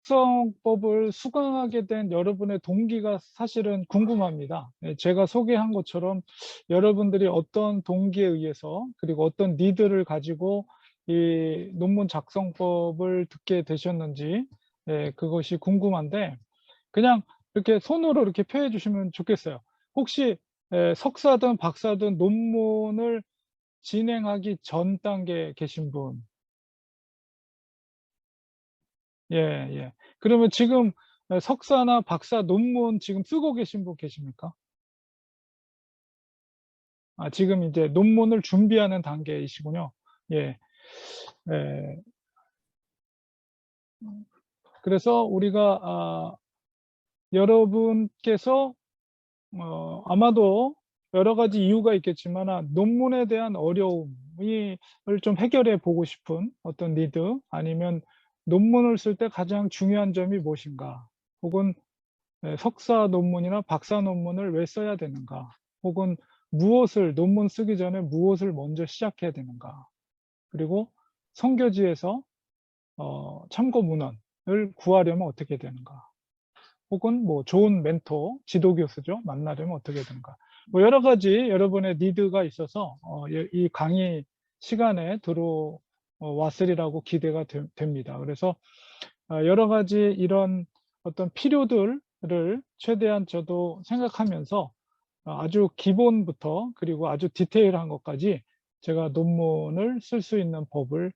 작성법을 수강하게 된 여러분의 동기가 사실은 궁금합니다. 제가 소개한 것처럼 여러분들이 어떤 동기에 의해서 그리고 어떤 니드를 가지고 이 논문 작성법을 듣게 되셨는지 그것이 궁금한데 그냥 이렇게 손으로 이렇게 표해 주시면 좋겠어요. 혹시 석사든 박사든 논문을 진행하기 전 단계에 계신 분? 예 예. 그러면 지금 석사나 박사 논문 지금 쓰고 계신 분 계십니까? 아 지금 이제 논문을 준비하는 단계이시군요. 예. 예. 그래서 우리가 여러분께서 아마도 여러 가지 이유가 있겠지만 논문에 대한 어려움이 을 좀 해결해 보고 싶은 어떤 니드 아니면 '논문을 쓸 때 가장 중요한 점이 무엇인가?' 혹은 '석사 논문이나 박사 논문을 왜 써야 되는가?' 혹은 '무엇을 논문 쓰기 전에 무엇을 먼저 시작해야 되는가?' 그리고 '선교지에서 참고 문헌을 구하려면 어떻게 되는가?' 혹은 뭐 좋은 멘토, 지도 교수죠. 만나려면 어떻게 되는가. 뭐 여러 가지 여러분의 니드가 있어서 이 강의 시간에 왔으리라고 기대가 됩니다. 그래서 여러 가지 이런 어떤 필요들을 최대한 저도 생각하면서 아주 기본부터 그리고 아주 디테일한 것까지 제가 논문을 쓸 수 있는 법을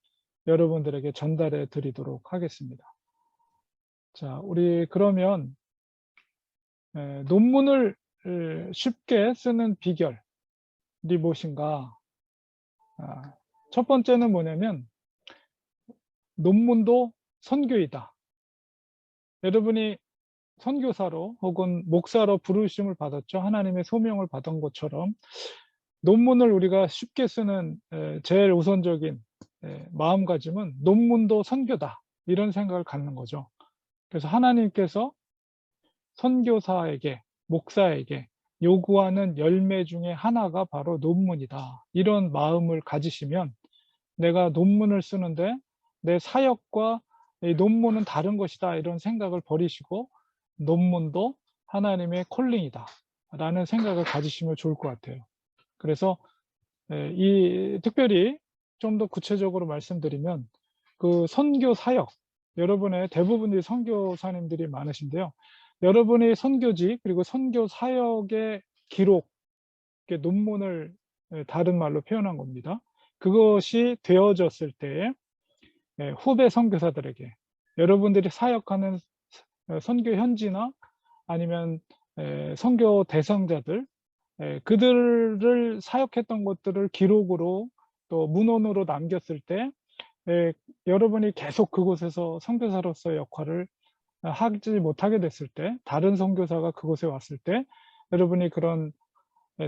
여러분들에게 전달해 드리도록 하겠습니다. 자, 우리 그러면 논문을 쉽게 쓰는 비결이 무엇인가? 아, 첫 번째는 뭐냐면 논문도 선교이다. 여러분이 선교사로 혹은 목사로 부르심을 받았죠. 하나님의 소명을 받은 것처럼 논문을 우리가 쉽게 쓰는 제일 우선적인 마음가짐은 '논문도 선교다.' 이런 생각을 갖는 거죠. 그래서 하나님께서 선교사에게 목사에게 요구하는 열매 중에 하나가 바로 논문이다. 이런 마음을 가지시면 내가 논문을 쓰는데 내 사역과 이 논문은 다른 것이다. 이런 생각을 버리시고 논문도 하나님의 콜링이다. 라는 생각을 가지시면 좋을 것 같아요. 그래서 이 특별히 좀 더 구체적으로 말씀드리면 그 선교 사역, 여러분의 대부분이 선교사님들이 많으신데요. 여러분의 선교직 그리고 선교 사역의 기록, 이렇게 논문을 다른 말로 표현한 겁니다. 그것이 되어졌을 때 후배 선교사들에게 여러분들이 사역하는 선교 현지나 아니면 선교 대상자들 그들을 사역했던 것들을 기록으로 또 문헌으로 남겼을 때 여러분이 계속 그곳에서 선교사로서의 역할을 하지 못하게 됐을 때 다른 선교사가 그곳에 왔을 때 여러분이 그런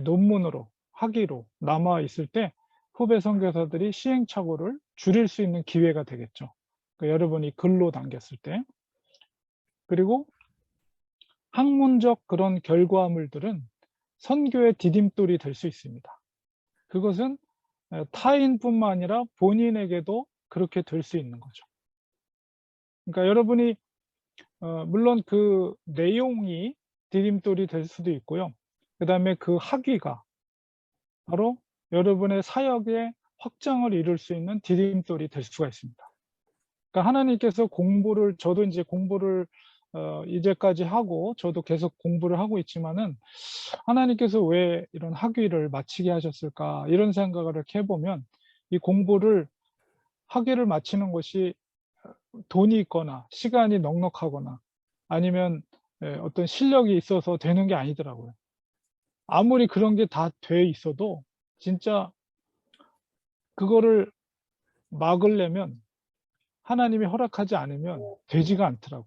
논문으로 학위로 남아 있을 때 후배 선교사들이 시행착오를 줄일 수 있는 기회가 되겠죠. 여러분이 글로 남겼을 때. 그리고 학문적 그런 결과물들은 선교의 디딤돌이 될 수 있습니다. 그것은 타인뿐만 아니라 본인에게도 그렇게 될 수 있는 거죠. 그러니까 여러분이 물론 그 내용이 디딤돌이 될 수도 있고요. 그다음에 그 학위가 바로 여러분의 사역의 확장을 이룰 수 있는 디딤돌이 될 수가 있습니다. 그러니까 하나님께서 공부를 저도 인제 공부를 이제까지 하고 저도 계속 공부를 하고 있지만은 '하나님께서 왜 이런 학위를 마치게 하셨을까?' 이런 생각을 이렇게 해 보면 이 공부를 학위를 마치는 것이 돈이 있거나 시간이 넉넉하거나 아니면 어떤 실력이 있어서 되는 게 아니더라고요. 아무리 그런 게 다 돼 있어도 진짜 그거를 막으려면 하나님이 허락하지 않으면 되지가 않더라고요.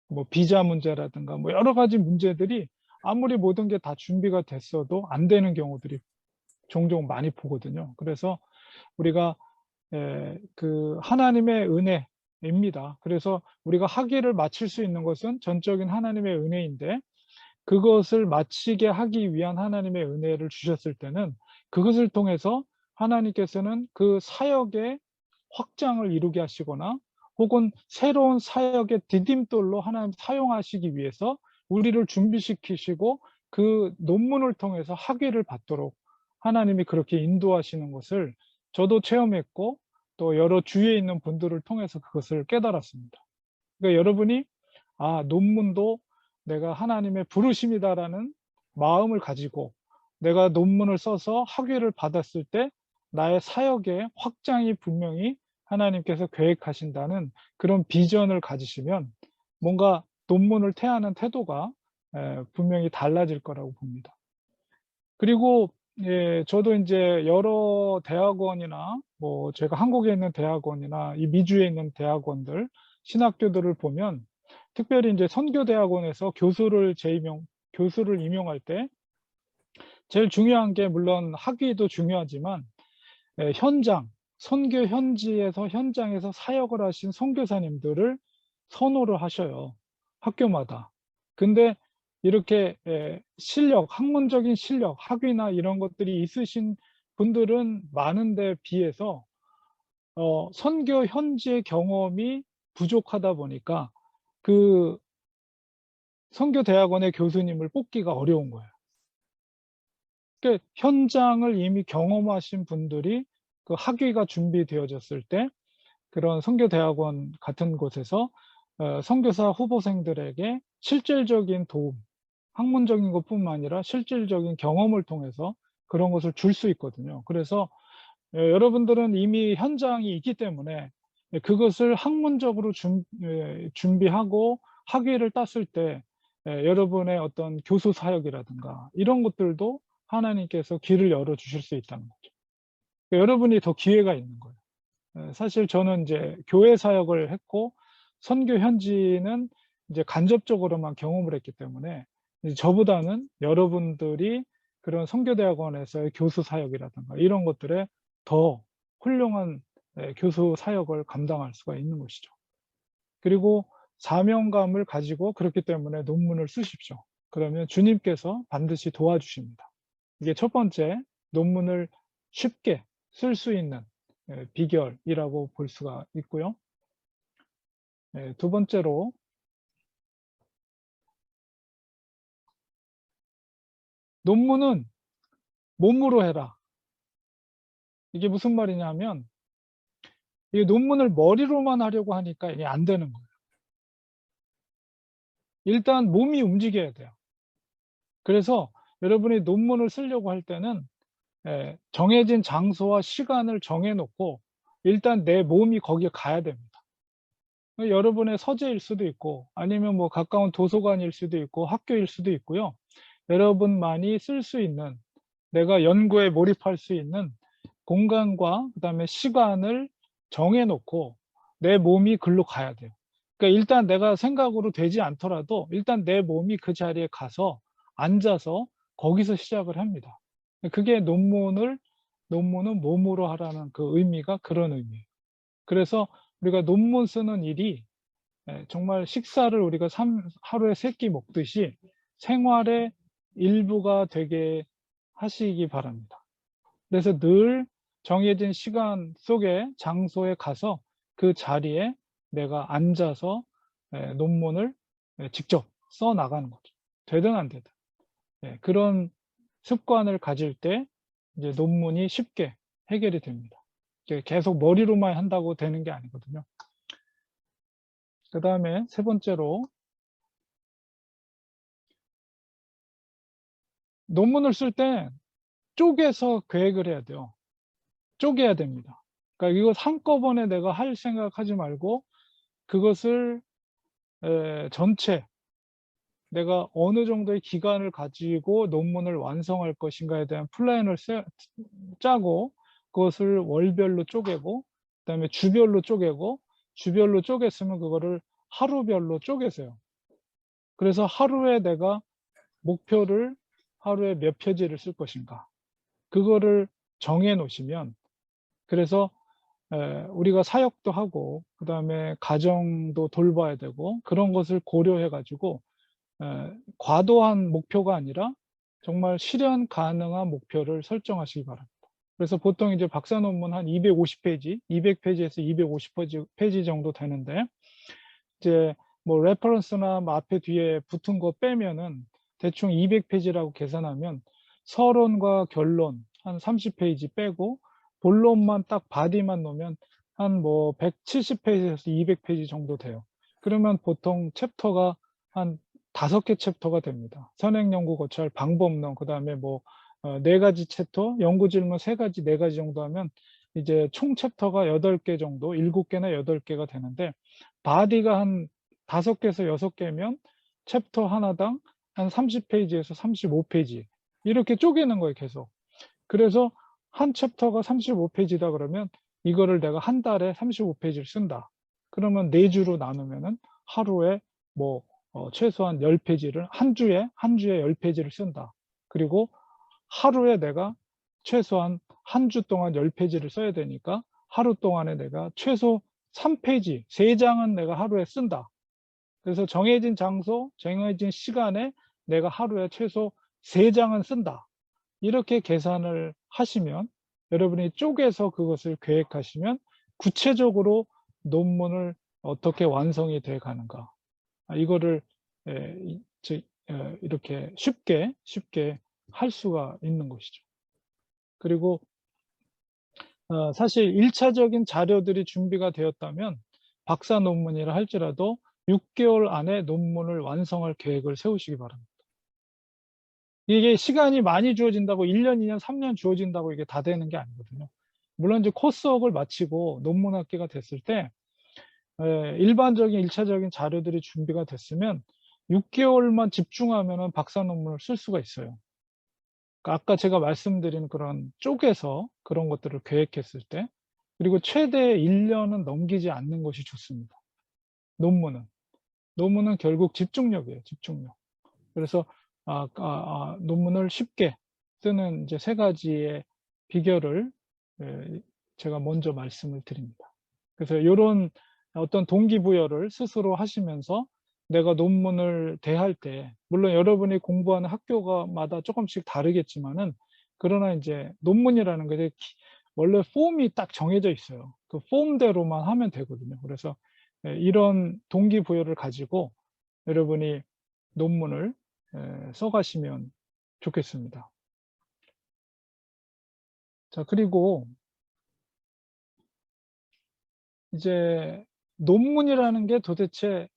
뭐 비자 문제라든가 뭐 여러 가지 문제들이 아무리 모든 게 다 준비가 됐어도 안 되는 경우들이 종종 많이 보거든요. 그래서 우리가 그 하나님의 은혜입니다. 그래서 우리가 학위를 마칠 수 있는 것은 전적인 하나님의 은혜인데 그것을 마치게 하기 위한 하나님의 은혜를 주셨을 때는 그것을 통해서 하나님께서는 그 사역의 확장을 이루게 하시거나 혹은 새로운 사역의 디딤돌로 하나님 사용하시기 위해서 우리를 준비시키시고 그 논문을 통해서 학위를 받도록 하나님이 그렇게 인도하시는 것을 저도 체험했고 또 여러 주위에 있는 분들을 통해서 그것을 깨달았습니다. 그러니까 여러분이 논문도 내가 하나님의 부르심이다라는 마음을 가지고 내가 논문을 써서 학위를 받았을 때 나의 사역의 확장이 분명히 하나님께서 계획하신다는 그런 비전을 가지시면 뭔가 논문을 태하는 태도가 분명히 달라질 거라고 봅니다. 그리고 저도 인제 여러 대학원이나 뭐 제가 한국에 있는 대학원이나 이 미주에 있는 대학원들, 신학교들을 보면 특별히 인제 선교대학원에서 교수를 임용할 때 제일 중요한 게 물론 학위도 중요하지만 현장, 선교 현지에서 현장에서 사역을 하신 선교사님들을 선호를 하셔요, 학교마다. 근데 이렇게 실력, 학문적인 실력, 학위나 이런 것들이 있으신 분들은 많은데 비해서 선교 현지의 경험이 부족하다 보니까 그 선교 대학원의 교수님을 뽑기가 어려운 거예요. 그러니까 현장을 이미 경험하신 분들이 그 학위가 준비되어졌을 때 그런 선교대학원 같은 곳에서 선교사 후보생들에게 실질적인 도움, 학문적인 것뿐만 아니라 실질적인 경험을 통해서 그런 것을 줄 수 있거든요. 그래서 여러분들은 이미 현장이 있기 때문에 그것을 학문적으로 준비하고 학위를 땄을 때 여러분의 어떤 교수 사역이라든가 이런 것들도 하나님께서 길을 열어 주실 수 있다는 거죠. 여러분이 더 기회가 있는 거예요. 사실 저는 인제 교회 사역을 했고 선교 현지는 이제 간접적으로만 경험을 했기 때문에 이제 저보다는 여러분들이 그런 선교대학원에서의 교수 사역이라든가 이런 것들에 더 훌륭한 교수 사역을 감당할 수가 있는 것이죠. 그리고 사명감을 가지고 그렇기 때문에 논문을 쓰십시오. 그러면 주님께서 반드시 도와주십니다. 이게 첫 번째, 논문을 쉽게 쓸 수 있는 비결이라고 볼 수가 있고요. 두 번째로 논문은 몸으로 해라. 이게 무슨 말이냐면 이 논문을 머리로만 하려고 하니까 이게 안 되는 거예요. 일단 몸이 움직여야 돼요. 그래서 여러분이 논문을 쓰려고 할 때는 정해진 장소와 시간을 정해 놓고 일단 내 몸이 거기에 가야 됩니다. 여러분의 서재일 수도 있고 아니면 뭐 가까운 도서관일 수도 있고 학교일 수도 있고요. 여러분만이 쓸 수 있는 내가 연구에 몰입할 수 있는 공간과 그다음에 시간을 정해 놓고 내 몸이 글로 가야 돼요. 그러니까 일단 내가 생각으로 되지 않더라도 일단 내 몸이 그 자리에 가서 앉아서 거기서 시작을 합니다. 그게 논문은 몸으로 하라는 그 의미가 그런 의미예요. 그래서 우리가 논문 쓰는 일이 정말 식사를 우리가 하루에 3끼 먹듯이 생활의 일부가 되게 하시기 바랍니다. 그래서 늘 정해진 시간 속에 장소에 가서 그 자리에 내가 앉아서 논문을 직접 써 나가는 거죠. 되든 안 되든. 그런 습관을 가질 때 이제 논문이 쉽게 해결이 됩니다. 이게 계속 머리로만 한다고 되는 게 아니거든요. 그다음에 세 번째로 논문을 쓸 때 쪼개서 계획을 해야 돼요. 쪼개야 됩니다. 그러니까 이거 한꺼번에 내가 할 생각하지 말고 그것을 전체 내가 어느 정도의 기간을 가지고 논문을 완성할 것인가에 대한 플랜을 짜고 그것을 월별로 쪼개고 그다음에 주별로 쪼개고 주별로 쪼갰으면 그거를 하루별로 쪼개세요. 그래서 하루에 내가 목표를 하루에 몇 페이지를 쓸 것인가 그거를 정해 놓으시면 그래서 우리가 사역도 하고 그다음에 가정도 돌봐야 되고 그런 것을 고려해 가지고 과도한 목표가 아니라 정말 실현 가능한 목표를 설정하시기 바랍니다. 그래서 보통 이제 박사 논문 한 250페이지, 200페이지에서 250페이지 정도 되는데, 이제 뭐 레퍼런스나 뭐 앞에 뒤에 붙은 거 빼면은 대충 200페이지라고 계산하면 서론과 결론 한 30페이지 빼고 본론만 딱 바디만 놓으면 한 뭐 170페이지에서 200페이지 정도 돼요. 그러면 보통 챕터가 한 5개 챕터가 됩니다. 선행연구 고찰, 방법론, 그다음에 뭐 4가지 챕터, 연구 질문 3가지, 4가지 정도 하면 이제 총 챕터가 8개 정도, 7개나 8개가 되는데, 바디가 한 5개에서 6개면 챕터 하나당 한 30페이지에서 35페이지 이렇게 쪼개는 거예요, 계속. 그래서 한 챕터가 35페이지다 그러면 이거를 내가 한 달에 35페이지를 쓴다. 그러면 4주로 나누면은 하루에 뭐 최소한 10페이지를 한 주에 10페이지를 쓴다. 그리고 하루에 내가 최소한 한 주 동안 10페이지를 써야 되니까 하루 동안에 내가 최소 3페이지, 3장은 내가 하루에 쓴다. 그래서 정해진 장소, 정해진 시간에 내가 하루에 최소 3장은 쓴다. 이렇게 계산을 하시면, 여러분이 쪼개서 그것을 계획하시면 구체적으로 논문을 어떻게 완성이 돼 가는가. 이거를 이렇게 쉽게 할 수가 있는 것이죠. 그리고 사실 1차적인 자료들이 준비가 되었다면 박사 논문이라 할지라도 6개월 안에 논문을 완성할 계획을 세우시기 바랍니다. 이게 시간이 많이 주어진다고 1년, 2년, 3년 주어진다고 이게 다 되는 게 아니거든요. 물론 이제 코스웍을 마치고 논문 학기가 됐을 때 일반적인 1차적인 자료들이 준비가 됐으면 6개월만 집중하면은 박사 논문을 쓸 수가 있어요. 그러니까 아까 제가 말씀드린 그런 쪼개서 그런 것들을 계획했을 때, 그리고 최대 1년은 넘기지 않는 것이 좋습니다. 논문은. 논문은 결국 집중력이에요, 집중력. 그래서 논문을 쉽게 쓰는 이제 3가지의 비결을 제가 먼저 말씀을 드립니다. 그래서 요런 어떤 동기부여를 스스로 하시면서 내가 논문을 대할 때, 물론 여러분이 공부하는 학교가 마다 조금씩 다르겠지만은, 그러나 인제 논문이라는 게 원래 폼이 딱 정해져 있어요. 그 폼대로만 하면 되거든요. 그래서 이런 동기부여를 가지고 여러분이 논문을 써 가시면 좋겠습니다. 자, 그리고 이제 논문이라는 게 도대체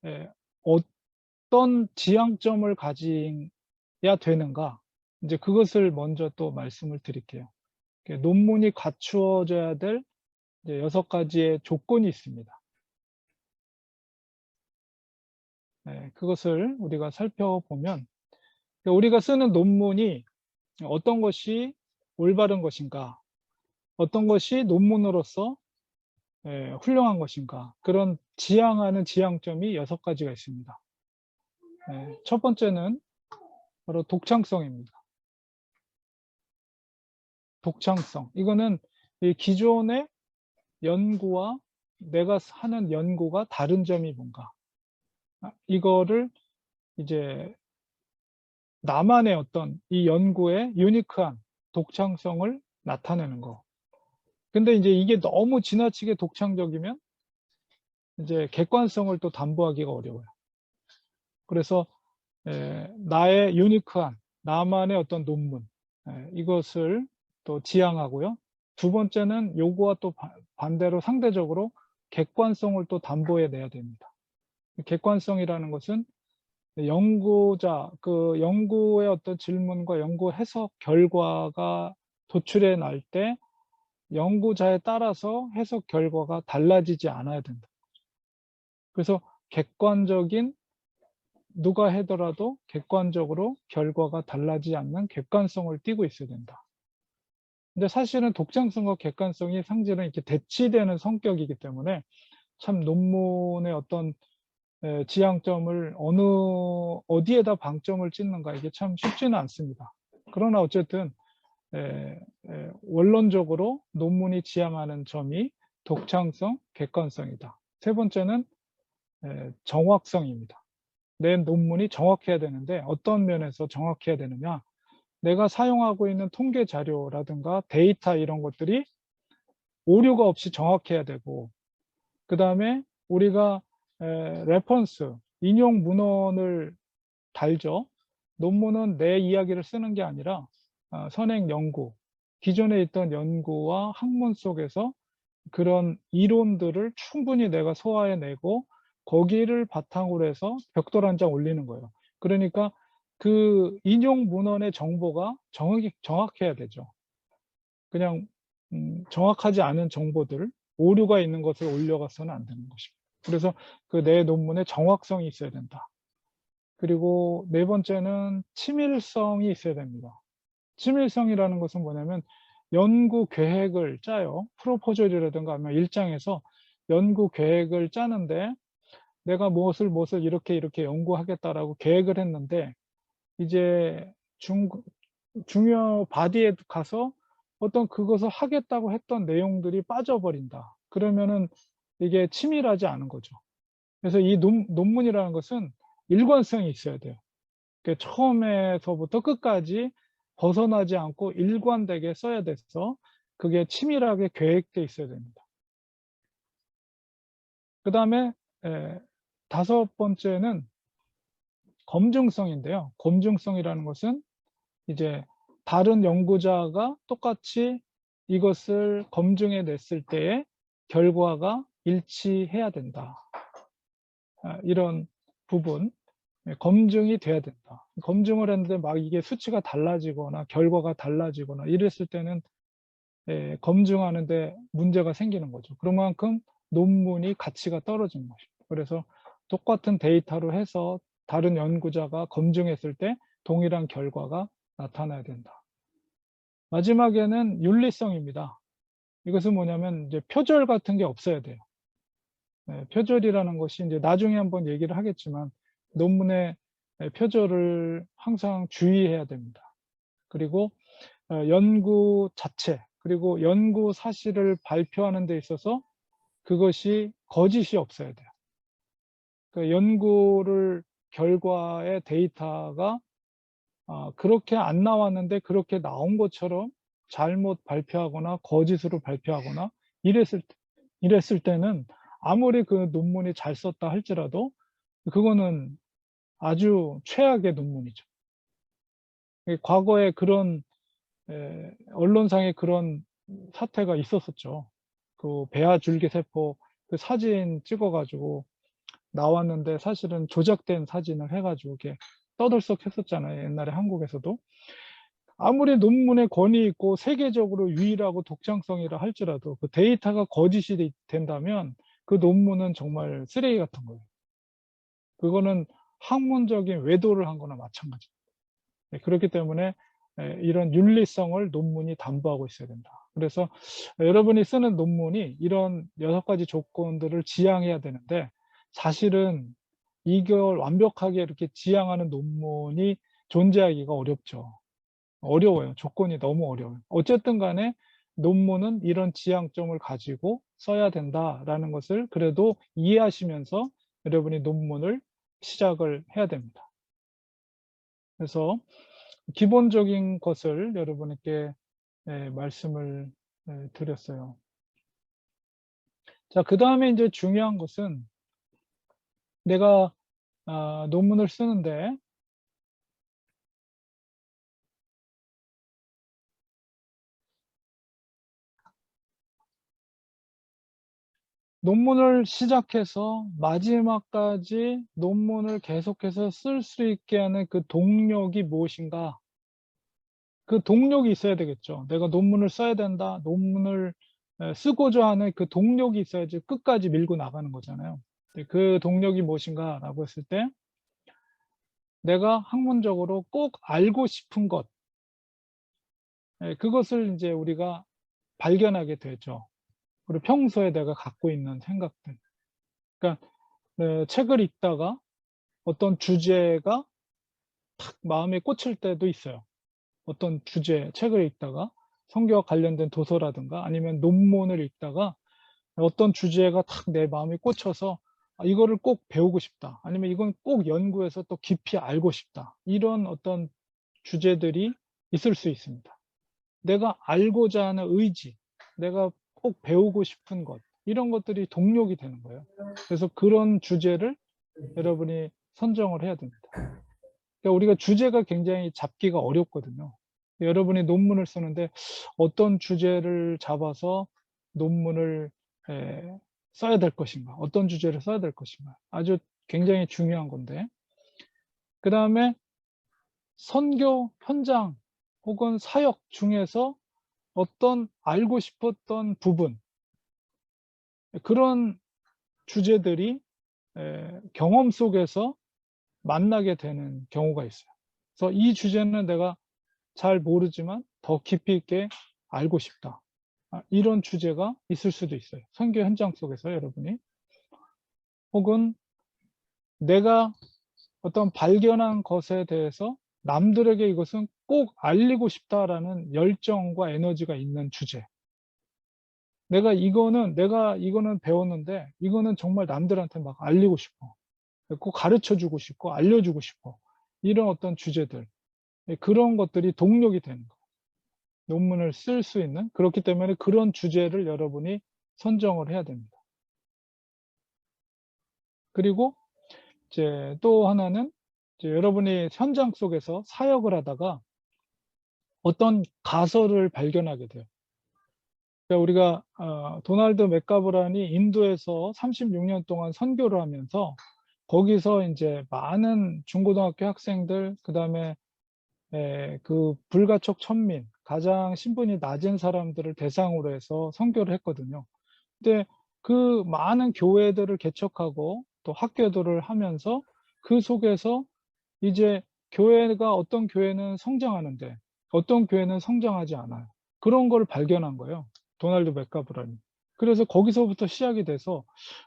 어떤 지향점을 가져야 되는가? 이제 그것을 먼저 또 말씀을 드릴게요. 논문이 갖추어져야 될 이제 6가지의 조건이 있습니다. 그것을 우리가 살펴보면, 우리가 쓰는 논문이 어떤 것이 올바른 것인가? 어떤 것이 논문으로서 훌륭한 것인가? 그런 지향하는 지향점이 6가지가 있습니다. 첫 번째는 바로 독창성입니다. 독창성. 이거는 이 기존의 연구와 내가 하는 연구가 다른 점이 뭔가. 이거를 이제 나만의 어떤 이 연구의 유니크한 독창성을 나타내는 거. 근데 이제 이게 너무 지나치게 독창적이면 이제 객관성을 또 담보하기가 어려워요. 그래서 나의 유니크한, 나만의 어떤 논문, 이것을 또 지향하고요. 두 번째는 요거와 또 반대로 상대적으로 객관성을 또 담보해 내야 됩니다. 객관성이라는 것은 연구자, 그 연구의 어떤 질문과 연구 해석 결과가 도출해 날 때 연구자에 따라서 해석 결과가 달라지지 않아야 된다. 그래서 객관적인, 누가 하더라도 객관적으로 결과가 달라지지 않는 객관성을 띠고 있어야 된다. 근데 사실은 독창성과 객관성이 상대는 이렇게 대치되는 성격이기 때문에 참 논문의 어떤 지향점을 어디에다 방점을 찍는가, 이게 참 쉽지는 않습니다. 그러나 어쨌든 원론적으로 논문이 지향하는 점이 독창성, 객관성이다. 세 번째는 정확성입니다. 내 논문이 정확해야 되는데 어떤 면에서 정확해야 되느냐? 내가 사용하고 있는 통계 자료라든가 데이터 이런 것들이 오류가 없이 정확해야 되고, 그다음에 우리가 레퍼런스 인용 문헌을 달죠. 논문은 내 이야기를 쓰는 게 아니라 선행 연구, 기존에 있던 연구와 학문 속에서 그런 이론들을 충분히 내가 소화해내고 거기를 바탕으로 해서 벽돌 한 장 올리는 거예요. 그러니까 그 인용 문헌의 정보가 정확해야 되죠. 그냥 정확하지 않은 정보들, 오류가 있는 것을 올려가서는 안 되는 것입니다. 그래서 그 내 논문에 정확성이 있어야 된다. 그리고 네 번째는 친밀성이 있어야 됩니다. 친밀성이라는 것은 뭐냐면 연구 계획을 짜요. 프로포절이라든가 아니면 일장에서 연구 계획을 짜는데 내가 무엇을 이렇게 연구하겠다라고 계획을 했는데 이제 중요 바디에 가서 어떤 그것을 하겠다고 했던 내용들이 빠져버린다. 그러면은 이게 치밀하지 않은 거죠. 그래서 이 논문이라는 것은 일관성이 있어야 돼요. 처음에서부터 끝까지 벗어나지 않고 일관되게 써야 돼서 그게 치밀하게 계획돼 있어야 됩니다. 그다음에 다섯 번째는 검증성인데요. 검증성이라는 것은 이제 다른 연구자가 똑같이 이것을 검증해 냈을 때의 결과가 일치해야 된다. 이런 부분, 검증이 돼야 된다. 검증을 했는데 막 이게 수치가 달라지거나 결과가 달라지거나 이랬을 때는 검증하는 데 문제가 생기는 거죠. 그런 만큼 논문이 가치가 떨어지는 것입니다. 그래서 똑같은 데이터로 해서 다른 연구자가 검증했을 때 동일한 결과가 나타나야 된다. 마지막에는 윤리성입니다. 이것은 뭐냐면 이제 표절 같은 게 없어야 돼요. 표절이라는 것이 이제 나중에 한번 얘기를 하겠지만 논문의 표절을 항상 주의해야 됩니다. 그리고 연구 자체, 그리고 연구 사실을 발표하는 데 있어서 그것이 거짓이 없어야 돼요. 그 연구를 결과의 데이터가 그렇게 안 나왔는데 그렇게 나온 것처럼 잘못 발표하거나 거짓으로 발표하거나 이랬을 때는 아무리 그 논문이 잘 썼다 할지라도 그거는 아주 최악의 논문이죠. 과거에 그런 언론상에 그런 사태가 있었었죠. 그 배아 줄기세포 그 사진 찍어 가지고 나왔는데 사실은 조작된 사진을 해 가지고 이렇게 떠들썩했었잖아요, 옛날에 한국에서도. 아무리 논문에 권위 있고 세계적으로 유일하고 독창성이라 할지라도 그 데이터가 거짓이 된다면 그 논문은 정말 쓰레기 같은 거예요. 그거는 학문적인 외도를 한 거나 마찬가지입니다. 그렇기 때문에 이런 윤리성을 논문이 담보하고 있어야 된다. 그래서 여러분이 쓰는 논문이 이런 6가지 조건들을 지향해야 되는데 사실은 이걸 완벽하게 이렇게 지향하는 논문이 존재하기가 어렵죠. 어려워요. 조건이 너무 어려워요. 어쨌든 간에 논문은 이런 지향점을 가지고 써야 된다라는 것을 그래도 이해하시면서 여러분이 논문을 시작을 해야 됩니다. 그래서 기본적인 것을 여러분께 말씀을 드렸어요. 자, 그다음에 이제 중요한 것은 내가 논문을 쓰는데 논문을 시작해서 마지막까지 논문을 계속해서 쓸 수 있게 하는 그 동력이 무엇인가? 그 동력이 있어야 되겠죠. 내가 논문을 써야 된다. 논문을 쓰고자 하는 그 동력이 있어야지 끝까지 밀고 나가는 거잖아요. 그 동력이 무엇인가라고 했을 때 내가 학문적으로 꼭 알고 싶은 것, 그것을 이제 우리가 발견하게 되죠. 그리고 평소에 내가 갖고 있는 생각들. 그러니까 책을 읽다가 어떤 주제가 탁 마음에 꽂힐 때도 있어요. 어떤 주제, 책을 읽다가 성경과 관련된 도서라든가 아니면 논문을 읽다가 어떤 주제가 탁 내 마음에 꽂혀서 이거를 꼭 배우고 싶다. 아니면 이건 꼭 연구해서 또 깊이 알고 싶다. 이런 어떤 주제들이 있을 수 있습니다. 내가 알고자 하는 의지, 내가 꼭 배우고 싶은 것, 이런 것들이 동력이 되는 거예요. 그래서 그런 주제를 여러분이 선정을 해야 됩니다. 그러니까 우리가 주제가 굉장히 잡기가 어렵거든요. 여러분이 논문을 쓰는데 어떤 주제를 잡아서 논문을 써야 될 것인가, 어떤 주제를 써야 될 것인가, 아주 굉장히 중요한 건데, 그다음에 선교 현장 혹은 사역 중에서 어떤 알고 싶었던 부분, 그런 주제들이 경험 속에서 만나게 되는 경우가 있어요. 그래서 이 주제는 내가 잘 모르지만 더 깊이 있게 알고 싶다. 이런 주제가 있을 수도 있어요. 선교 현장 속에서 여러분이. 혹은 내가 어떤 발견한 것에 대해서 남들에게 이것은 꼭 알리고 싶다라는 열정과 에너지가 있는 주제. 내가 이거는 배웠는데 이거는 정말 남들한테 막 알리고 싶어. 꼭 가르쳐 주고 싶고 알려주고 싶어. 이런 어떤 주제들. 그런 것들이 동력이 되는 거예요. 논문을 쓸 수 있는. 그렇기 때문에 그런 주제를 여러분이 선정을 해야 됩니다. 그리고 이제 또 하나는 이제 여러분이 현장 속에서 사역을 하다가 어떤 가설을 발견하게 돼요. 그러니까 우리가 도널드 맥가브란이 인도에서 36년 동안 선교를 하면서 거기서 인제 많은 중고등학교 학생들, 그다음에 그 불가촉 천민, 가장 신분이 낮은 사람들을 대상으로 해서 선교를 했거든요. 근데 그 많은 교회들을 개척하고 또 학교들을 하면서 그 속에서 이제 교회가 어떤 교회는 성장하는데 어떤 교회는 성장하지 않아요. 그런 걸 발견한 거예요, 도널드 맥가브란이. 그래서 거기서부터 시작이 돼서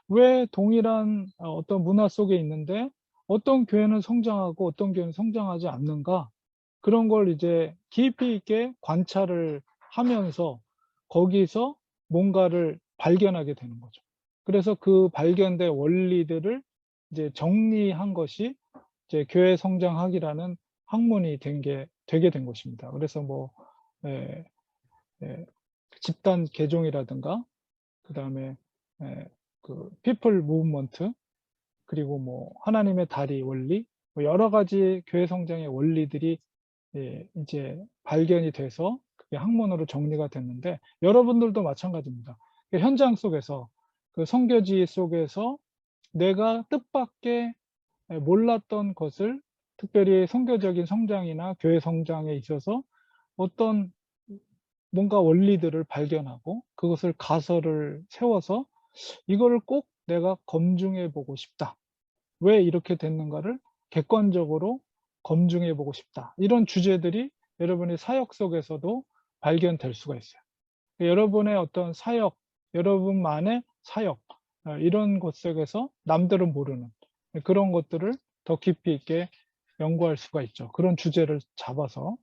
왜 동일한 어떤 문화 속에 있는데 어떤 교회는 성장하고 어떤 교회는 성장하지 않는가? 그런 걸 이제 깊이 있게 관찰을 하면서 거기서 뭔가를 발견하게 되는 거죠. 그래서 그 발견된 원리들을 이제 정리한 것이 이제 교회 성장학이라는 학문이 되게 된 것입니다. 그래서 뭐 예, 예, 집단 개종이라든가 그다음에 그 피플 무브먼트, 그리고 뭐 하나님의 다리 원리, 뭐 여러 가지 교회 성장의 원리들이 이제 발견이 돼서 그게 학문으로 정리가 됐는데, 여러분들도 마찬가지입니다. 그 현장 속에서 그 선교지 속에서 내가 뜻밖의 몰랐던 것을, 특별히 선교적인 성장이나 교회 성장에 있어서 어떤 뭔가 원리들을 발견하고 그것을 가설을 세워서 이거를 꼭 내가 검증해 보고 싶다. 왜 이렇게 됐는가를 객관적으로 검증해 보고 싶다. 이런 주제들이 여러분의 사역 속에서도 발견될 수가 있어요. 여러분의 어떤 사역, 여러분만의 사역, 이런 것 속에서 남들은 모르는 그런 것들을 더 깊이 있게 연구할 수가 있죠. 그런 주제를 잡아서.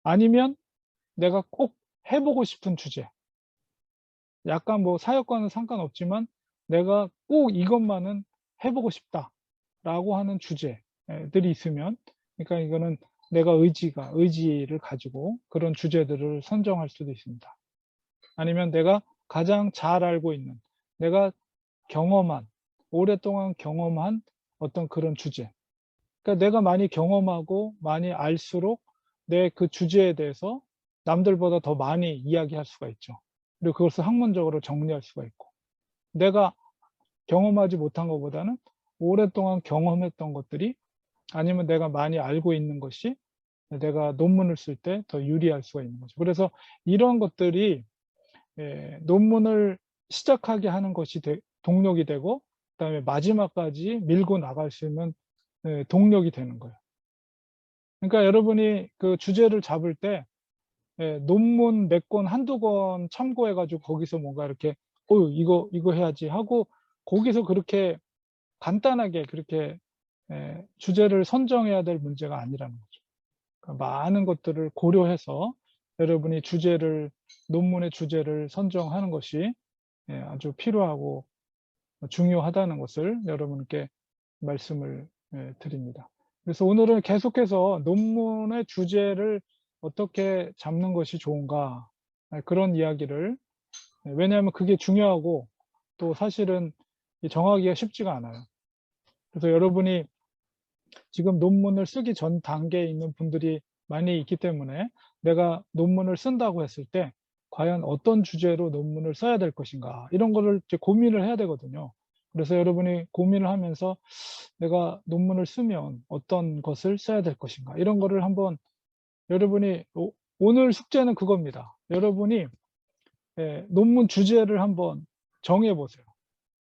아니면 내가 꼭 해 보고 싶은 주제. 약간 뭐 사역과는 상관없지만 '내가 꼭 이것만은 해 보고 싶다.'라고 하는 주제들이 있으면, 그러니까 이거는 내가 의지를 가지고 그런 주제들을 선정할 수도 있습니다. 아니면 내가 가장 잘 알고 있는, 내가 경험한, 오랫동안 경험한 어떤 그런 주제. 그러니까 내가 많이 경험하고 많이 알수록 내 그 주제에 대해서 남들보다 더 많이 이야기할 수가 있죠. 그리고 그것을 학문적으로 정리할 수가 있고. 내가 경험하지 못한 것보다는 오랫동안 경험했던 것들이, 아니면 내가 많이 알고 있는 것이 내가 논문을 쓸 때 더 유리할 수가 있는 거죠. 그래서 이런 것들이 논문을 시작하게 하는 것이 동력이 되고, 그다음에 마지막까지 밀고 나갈 수 있는 동력이 되는 거예요. 그러니까 여러분이 그 주제를 잡을 때 논문 몇 권, 한두 권 참고해 가지고 거기서 뭔가 이렇게 '어 이거 해야지.' 하고 거기서 그렇게 간단하게 그렇게 주제를 선정해야 될 문제가 아니라는 거죠. 그러니까 많은 것들을 고려해서 여러분이 논문의 주제를 선정하는 것이 아주 필요하고 중요하다는 것을 여러분께 말씀을 드립니다. 그래서 오늘은 계속해서 논문의 주제를 어떻게 잡는 것이 좋은가, 그런 이야기를, 왜냐하면 그게 중요하고 또 사실은 정하기가 쉽지가 않아요. 그래서 여러분이 지금 논문을 쓰기 전 단계에 있는 분들이 많이 있기 때문에 내가 논문을 쓴다고 했을 때 과연 어떤 주제로 논문을 써야 될 것인가, 이런 거를 이제 고민을 해야 되거든요. 그래서 여러분이 고민을 하면서 내가 논문을 쓰면 어떤 것을 써야 될 것인가, 이런 거를 한번 여러분이 오늘 숙제는 그겁니다. 여러분이 논문 주제를 한번 정해 보세요.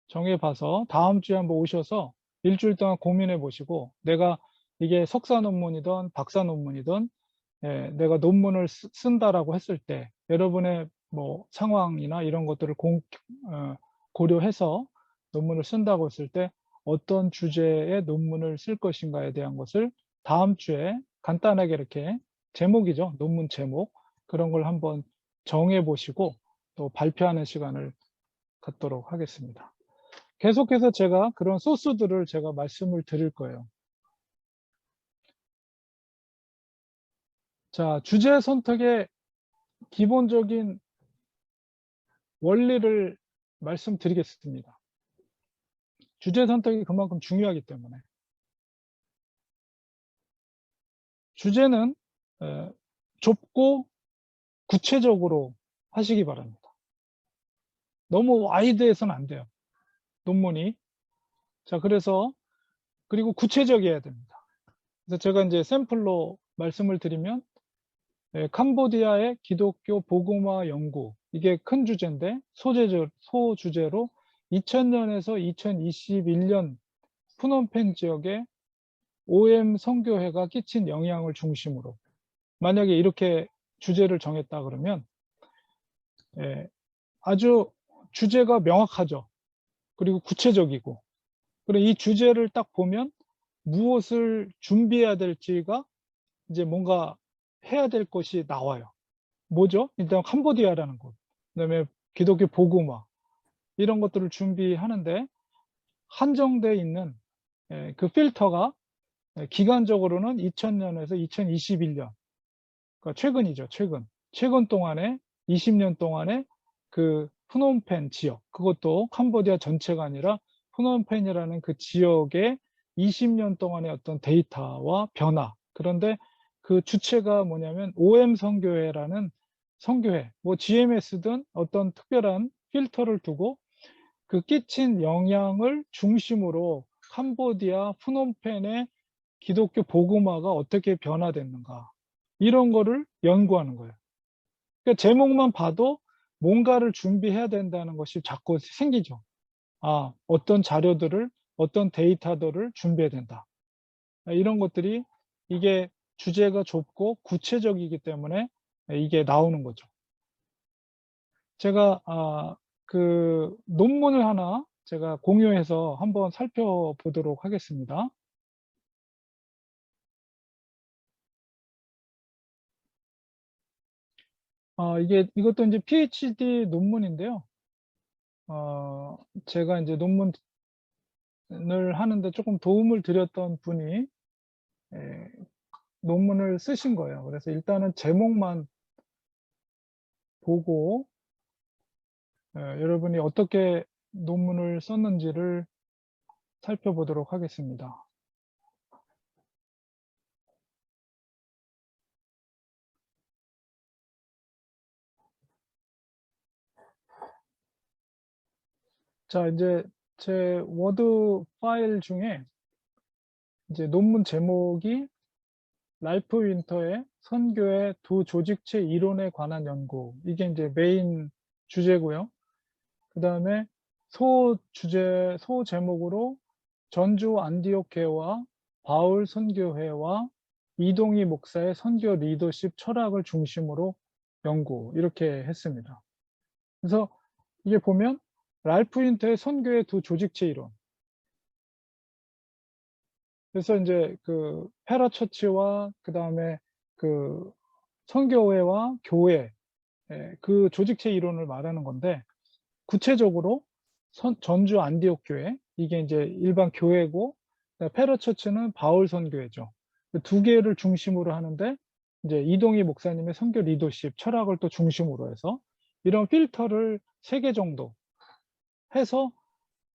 정해 봐서 다음 주에 한번 오셔서 일주일 동안 고민해 보시고, 내가 이게 석사 논문이든 박사 논문이든 내가 논문을 쓴다라고 했을 때 여러분의 뭐 상황이나 이런 것들을 고려해서 논문을 쓴다고 했을 때 어떤 주제의 논문을 쓸 것인가에 대한 것을 다음 주에 간단하게 이렇게, 제목이죠. 논문 제목. 그런 걸 한번 정해 보시고 또 발표하는 시간을 갖도록 하겠습니다. 계속해서 제가 그런 소스들을 제가 말씀을 드릴 거예요. 자, 주제 선택의 기본적인 원리를 말씀드리겠습니다. 주제 선택이 그만큼 중요하기 때문에. 주제는 좁고 구체적으로 하시기 바랍니다. 너무 와이드해서는 안 돼요, 논문이. 자, 그리고 구체적이어야 됩니다. 그래서 제가 이제 샘플로 말씀을 드리면, 캄보디아의 기독교 복음화 연구, 이게 큰 주제인데 소주제로 2000년에서 2021년 푸놈펜 지역에 OM 선교회가 끼친 영향을 중심으로, 만약에 이렇게 주제를 정했다 그러면 아주 주제가 명확하죠. 그리고 구체적이고, 그리고 이 주제를 딱 보면 무엇을 준비해야 될지가, 이제 뭔가 해야 될 것이 나와요. 뭐죠? 일단 캄보디아라는 곳, 그다음에 기독교 복음화, 이런 것들을 준비하는데 한정돼 있는 그 필터가, 기간적으로는 2000년에서 2021년, 그러니까 최근이죠. 최근 동안에, 20년 동안에 그 프놈펜 지역, 그것도 캄보디아 전체가 아니라 프놈펜이라는 그 지역의 20년 동안의 어떤 데이터와 변화. 그런데 그 주체가 뭐냐면 OM 선교회라는 선교회, 뭐 GMS든 어떤 특별한 필터를 두고 그 끼친 영향을 중심으로 캄보디아 프놈펜의 기독교 복음화가 어떻게 변화됐는가, 이런 거를 연구하는 거예요. 그러니까 제목만 봐도 뭔가를 준비해야 된다는 것이 자꾸 생기죠. 아, 어떤 자료들을, 어떤 데이터들을 준비해야 된다. 이런 것들이, 이게 주제가 좁고 구체적이기 때문에 이게 나오는 거죠. 제가 그 논문을 하나 제가 공유해서 한번 살펴보도록 하겠습니다. 이것도 이제 PhD 논문인데요. 어, 제가 이제 논문을 하는데 조금 도움을 드렸던 분이 에, 논문을 쓰신 거예요. 그래서 일단은 제목만 보고 여러분이 어떻게 논문을 썼는지를 살펴보도록 하겠습니다. 자, 이제 제 워드 파일 중에 이제 논문 제목이 랄프 윈터의 선교의 두 조직체 이론에 관한 연구, 이게 이제 메인 주제고요. 그 다음에 소 제목으로 전주 안디옥회와 바울 선교회와 이동희 목사의 선교 리더십 철학을 중심으로 연구, 이렇게 했습니다. 그래서 이게 보면 랄프 윈터의 선교의 두 조직체 이론. 그래서 이제 그 페라처치와 그다음에 그 선교회와 교회, 그 조직체 이론을 말하는 건데, 구체적으로 전주 안디옥 교회, 이게 이제 일반 교회고, 페러처치는 바울 선교회죠. 그 두 개를 중심으로 하는데 이제 이동희 목사님의 선교 리더십, 철학을 또 중심으로 해서 이런 필터를 3개 정도 해서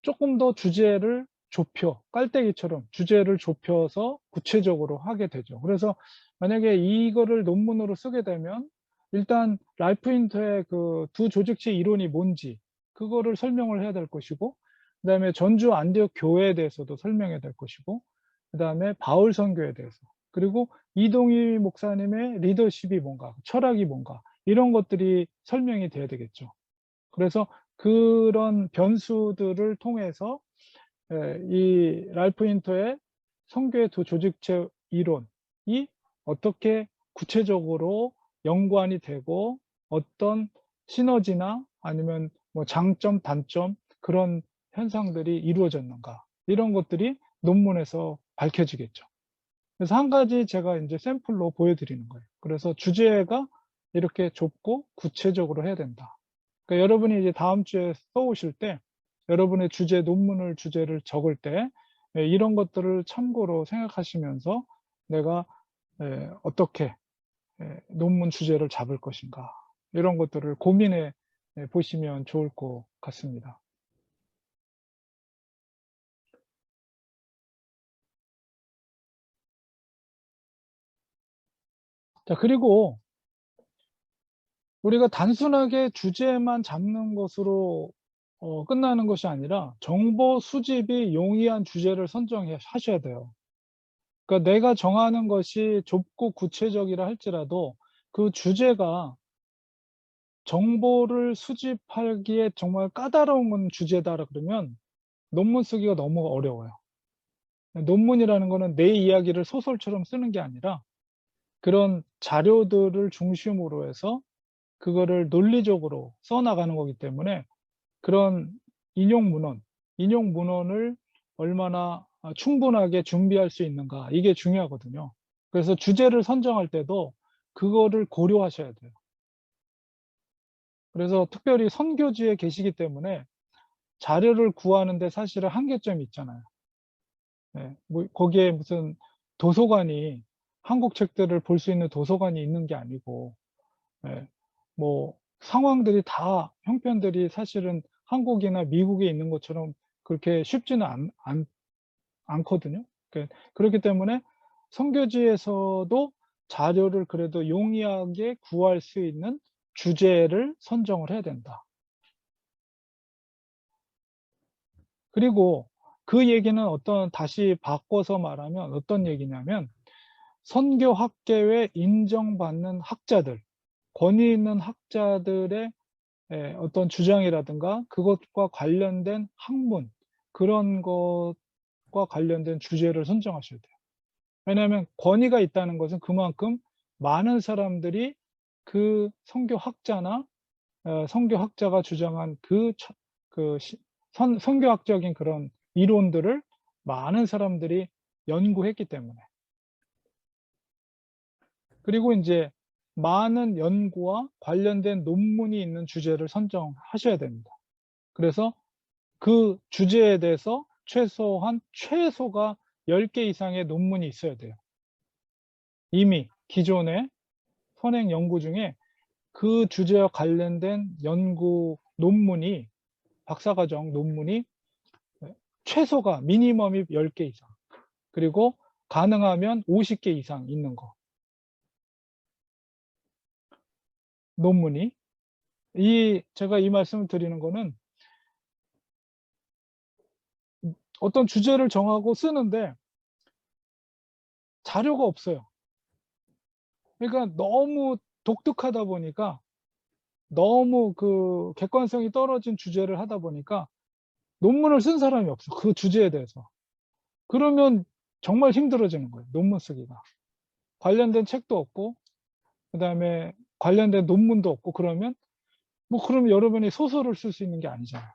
조금 더 주제를 좁혀 깔때기처럼 주제를 좁혀서 구체적으로 하게 되죠. 그래서 만약에 이거를 논문으로 쓰게 되면 일단 라이프 인터의 그 두 조직체 이론이 뭔지 그거를 설명을 해야 될 것이고, 그다음에 전주 안디옥 교회에 대해서도 설명해야 될 것이고, 그다음에 바울 선교에 대해서, 그리고 이동희 목사님의 리더십이 뭔가, 철학이 뭔가, 이런 것들이 설명이 돼야 되겠죠. 그래서 그런 변수들을 통해서 이 랄프 인터의 성교의 두 조직체 이론이 어떻게 구체적으로 연관이 되고 어떤 시너지나 아니면 뭐 장점, 단점 그런 현상들이 이루어졌는가, 이런 것들이 논문에서 밝혀지겠죠. 그래서 한 가지 제가 이제 샘플로 보여드리는 거예요. 그래서 주제가 이렇게 좁고 구체적으로 해야 된다. 그러니까 여러분이 이제 다음 주에 써오실 때 여러분의 주제 논문을 주제를 적을 때 이런 것들을 참고로 생각하시면서 내가 어떻게 논문 주제를 잡을 것인가, 이런 것들을 고민해 보시면 좋을 것 같습니다. 자, 그리고 우리가 단순하게 주제만 잡는 것으로 끝나는 것이 아니라 정보 수집이 용이한 주제를 선정해 하셔야 돼요. 그러니까 내가 정하는 것이 좁고 구체적이라 할지라도 그 주제가 정보를 수집하기에 정말 까다로운 주제다라 그러면 논문 쓰기가 너무 어려워요. 논문이라는 거는 내 이야기를 소설처럼 쓰는 게 아니라 그런 자료들을 중심으로 해서 그거를 논리적으로 써 나가는 거기 때문에 그런 인용 문헌, 인용 문헌을 얼마나 충분하게 준비할 수 있는가, 이게 중요하거든요. 그래서 주제를 선정할 때도 그거를 고려하셔야 돼요. 그래서 특별히 선교지에 계시기 때문에 자료를 구하는 데 사실은 한계점이 있잖아요. 뭐 거기에 무슨 도서관이, 한국 책들을 볼 수 있는 도서관이 있는 게 아니고, 예, 뭐 상황들이 다, 형편들이 사실은 한국이나 미국에 있는 것처럼 그렇게 쉽지는 않거든요. 그렇기 때문에 선교지에서도 자료를 그래도 용이하게 구할 수 있는 주제를 선정을 해야 된다. 그리고 그 얘기는 다시 바꿔서 말하면 어떤 얘기냐면, 선교학계에 인정받는 학자들, 권위 있는 학자들의 어떤 주장이라든가 그것과 관련된 학문, 그런 것과 관련된 주제를 선정하셔야 돼요. 왜냐하면 권위가 있다는 것은 그만큼 많은 사람들이 그 선교학자나 선교학자가 주장한 선교학적인 그런 이론들을 많은 사람들이 연구했기 때문에, 그리고 이제 많은 연구와 관련된 논문이 있는 주제를 선정하셔야 됩니다. 그래서 그 주제에 대해서 최소가 10개 이상의 논문이 있어야 돼요. 이미 기존의 선행 연구 중에 그 주제와 관련된 연구 논문이, 박사과정 논문이 최소가 미니멈이 10개 이상, 그리고 가능하면 50개 이상 있는 거, 논문이. 제가 이 말씀을 드리는 거는 어떤 주제를 정하고 쓰는데 자료가 없어요. 그러니까 너무 독특하다 보니까, 너무 그 객관성이 떨어진 주제를 하다 보니까 논문을 쓴 사람이 없어, 그 주제에 대해서. 그러면 정말 힘들어지는 거예요, 논문 쓰기가. 관련된 책도 없고 그다음에 관련된 논문도 없고, 그러면 여러분이 소설을 쓸 수 있는 게 아니잖아요.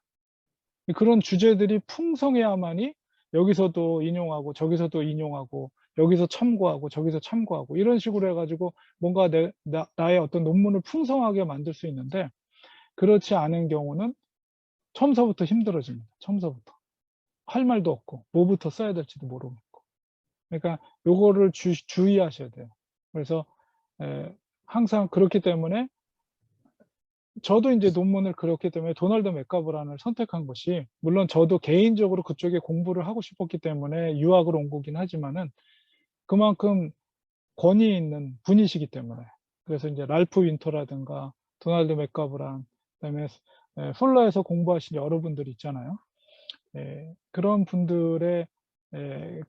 그런 주제들이 풍성해야만이 여기서도 인용하고 저기서도 인용하고 여기서 참고하고 저기서 참고하고 이런 식으로 해 가지고 뭔가 나의 어떤 논문을 풍성하게 만들 수 있는데, 그렇지 않은 경우는 처음서부터 힘들어집니다, 처음서부터. 할 말도 없고 뭐부터 써야 될지도 모르겠고. 그러니까 요거를 주의하셔야 돼요. 그래서 에, 항상 그렇기 때문에 저도 인제 논문을 그렇기 때문에 도널드 맥가브란을 선택한 것이, 물론 저도 개인적으로 그쪽에 공부를 하고 싶었기 때문에 유학을 온 거긴 하지만은 그만큼 권위 있는 분이시기 때문에. 그래서 인제 랄프 윈터라든가 도널드 맥가브란, 그다음에 풀러에서 공부하신 여러분들 있잖아요. 그런 분들의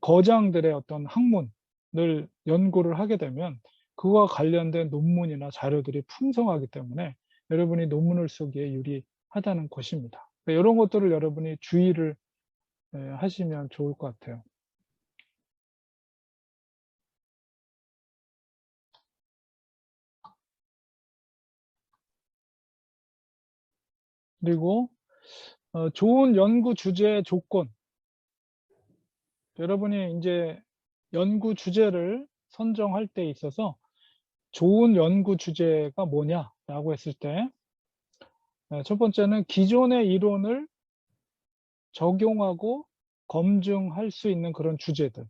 거장들의 어떤 학문을 연구를 하게 되면 그와 관련된 논문이나 자료들이 풍성하기 때문에 여러분이 논문을 쓰기에 유리하다는 것입니다. 요런 것들을 여러분이 주의를 하시면 좋을 것 같아요. 그리고 좋은 연구 주제의 조건. 여러분이 인제 연구 주제를 선정할 때 있어서 좋은 연구 주제가 뭐냐라고 했을 때, 첫 번째는 기존의 이론을 적용하고 검증할 수 있는 그런 주제들.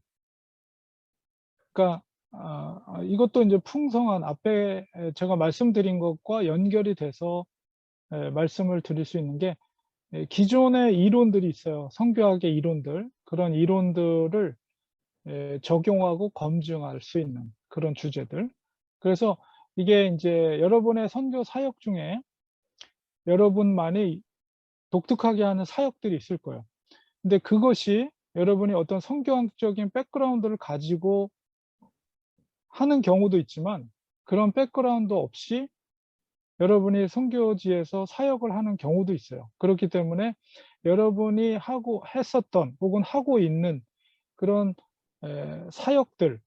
그러니까 이것도 인제 풍성한 앞에 제가 말씀드린 것과 연결이 돼서 말씀을 드릴 수 있는 게, 기존의 이론들이 있어요. 성교학의 이론들. 그런 이론들을 적용하고 검증할 수 있는 그런 주제들. 그래서 이게 인제 여러분의 선교 사역 중에 여러분만이 독특하게 하는 사역들이 있을 거예요. 근데 그것이 여러분이 어떤 성경학적인 백그라운드를 가지고 하는 경우도 있지만, 그런 백그라운드 없이 여러분이 선교지에서 사역을 하는 경우도 있어요. 그렇기 때문에 여러분이 하고 했었던 혹은 하고 있는 그런 사역들을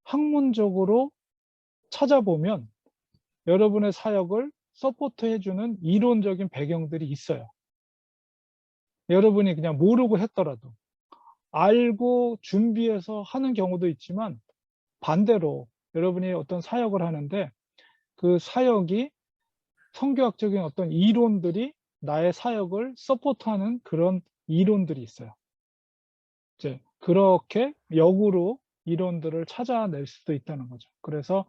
학문적으로 찾아보면 여러분의 사역을 서포트해 주는 이론적인 배경들이 있어요. 여러분이 그냥 모르고 했더라도. 알고 준비해서 하는 경우도 있지만, 반대로 여러분이 어떤 사역을 하는데 그 사역이 성교학적인 어떤 이론들이 나의 사역을 서포트하는 그런 이론들이 있어요. 이제 그렇게 역으로 이론들을 찾아낼 수도 있다는 거죠. 그래서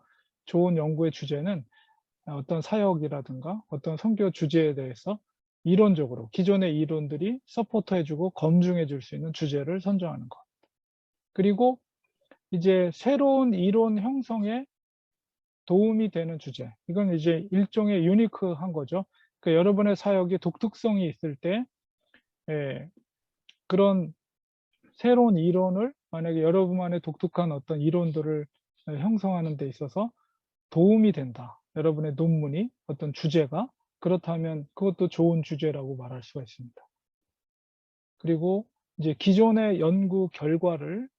좋은 연구의 주제는 어떤 사역이라든가 어떤 선교 주제에 대해서 이론적으로 기존의 이론들이 서포트해 주고 검증해 줄 수 있는 주제를 선정하는 것. 그리고 이제 새로운 이론 형성에 도움이 되는 주제. 이건 이제 일종의 유니크한 거죠. 그러니까 여러분의 사역이 독특성이 있을 때 예 그런 새로운 이론을, 만약에 여러분만의 독특한 어떤 이론들을 형성하는 데 있어서 도움이 된다. 여러분의 논문이 어떤 주제가. 그렇다면 그것도 좋은 주제라고 말할 수가 있습니다. 그리고 이제 기존의 연구 결과를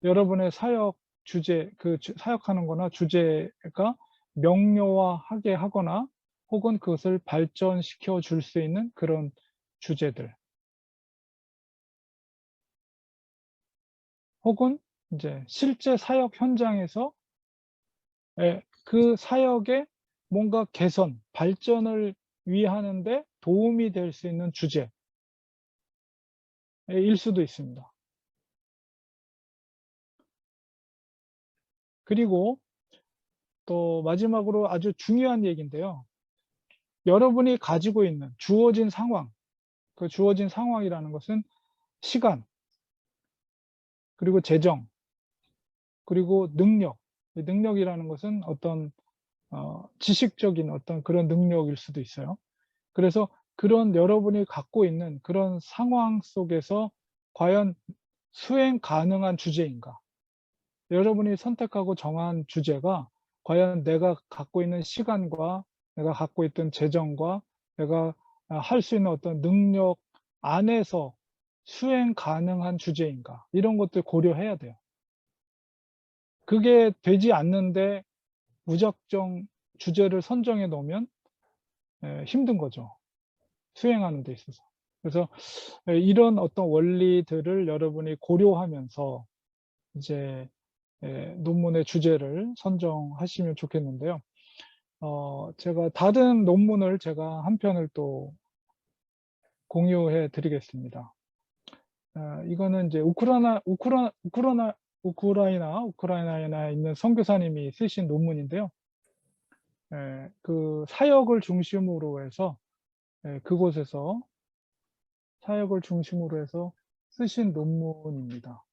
여러분의 사역 주제, 사역하는 거나 주제가 명료화하게 하거나 혹은 그것을 발전시켜 줄 수 있는 그런 주제들, 혹은 인제 실제 사역 현장에서 그 사역의 뭔가 개선, 발전을 위하는 데 도움이 될 수 있는 주제일 수도 있습니다. 그리고 또 마지막으로 아주 중요한 얘기인데요. 여러분이 가지고 있는 주어진 상황, 그 주어진 상황이라는 것은 시간, 그리고 재정, 그리고 능력. 이 능력이라는 것은 어떤 지식적인 어떤 그런 능력일 수도 있어요. 그래서 그런 여러분이 갖고 있는 그런 상황 속에서 과연 수행 가능한 주제인가? 여러분이 선택하고 정한 주제가 과연 내가 갖고 있는 시간과 내가 갖고 있던 재정과 내가 할 수 있는 어떤 능력 안에서 수행 가능한 주제인가? 이런 것들 고려해야 돼요. 그게 되지 않는데 무작정 주제를 선정해 놓으면 힘든 거죠, 수행하는 데 있어서. 그래서 이런 어떤 원리들을 여러분이 고려하면서 이제 논문의 주제를 선정하시면 좋겠는데요. 제가 다른 논문을 제가 한 편을 또 공유해 드리겠습니다. 이거는 이제 우크라이나에 있는 선교사님이 쓰신 논문인데요. 그 사역을 중심으로 해서 그곳에서 사역을 중심으로 해서 쓰신 논문입니다.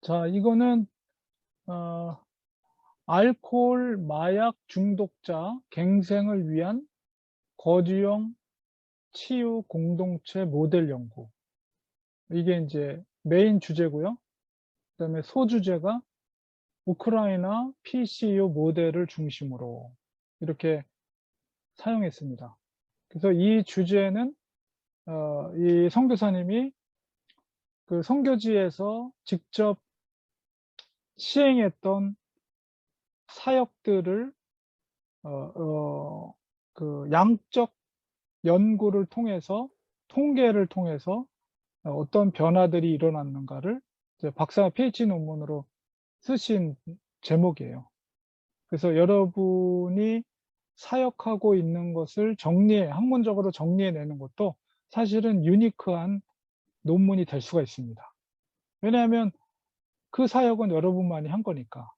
자, 이거는 어 알코올 마약 중독자 갱생을 위한 거주형 치유 공동체 모델 연구. 이게 인제 메인 주제고요. 그다음에 소주제가 우크라이나 PCU 모델을 중심으로 이렇게 사용했습니다. 그래서 이 주제는 이 선교사님이 그 선교지에서 직접 시행했던 사역들을 어 그 양적 연구를 통해서 통계를 통해서 어떤 변화들이 일어났는가를 이제 박사 PhD 논문으로 쓰신 제목이에요. 그래서 여러분이 사역하고 있는 것을 학문적으로 정리해 내는 것도 사실은 유니크한 논문이 될 수가 있습니다. 왜냐하면 그 사역은 여러분만이 한 거니까.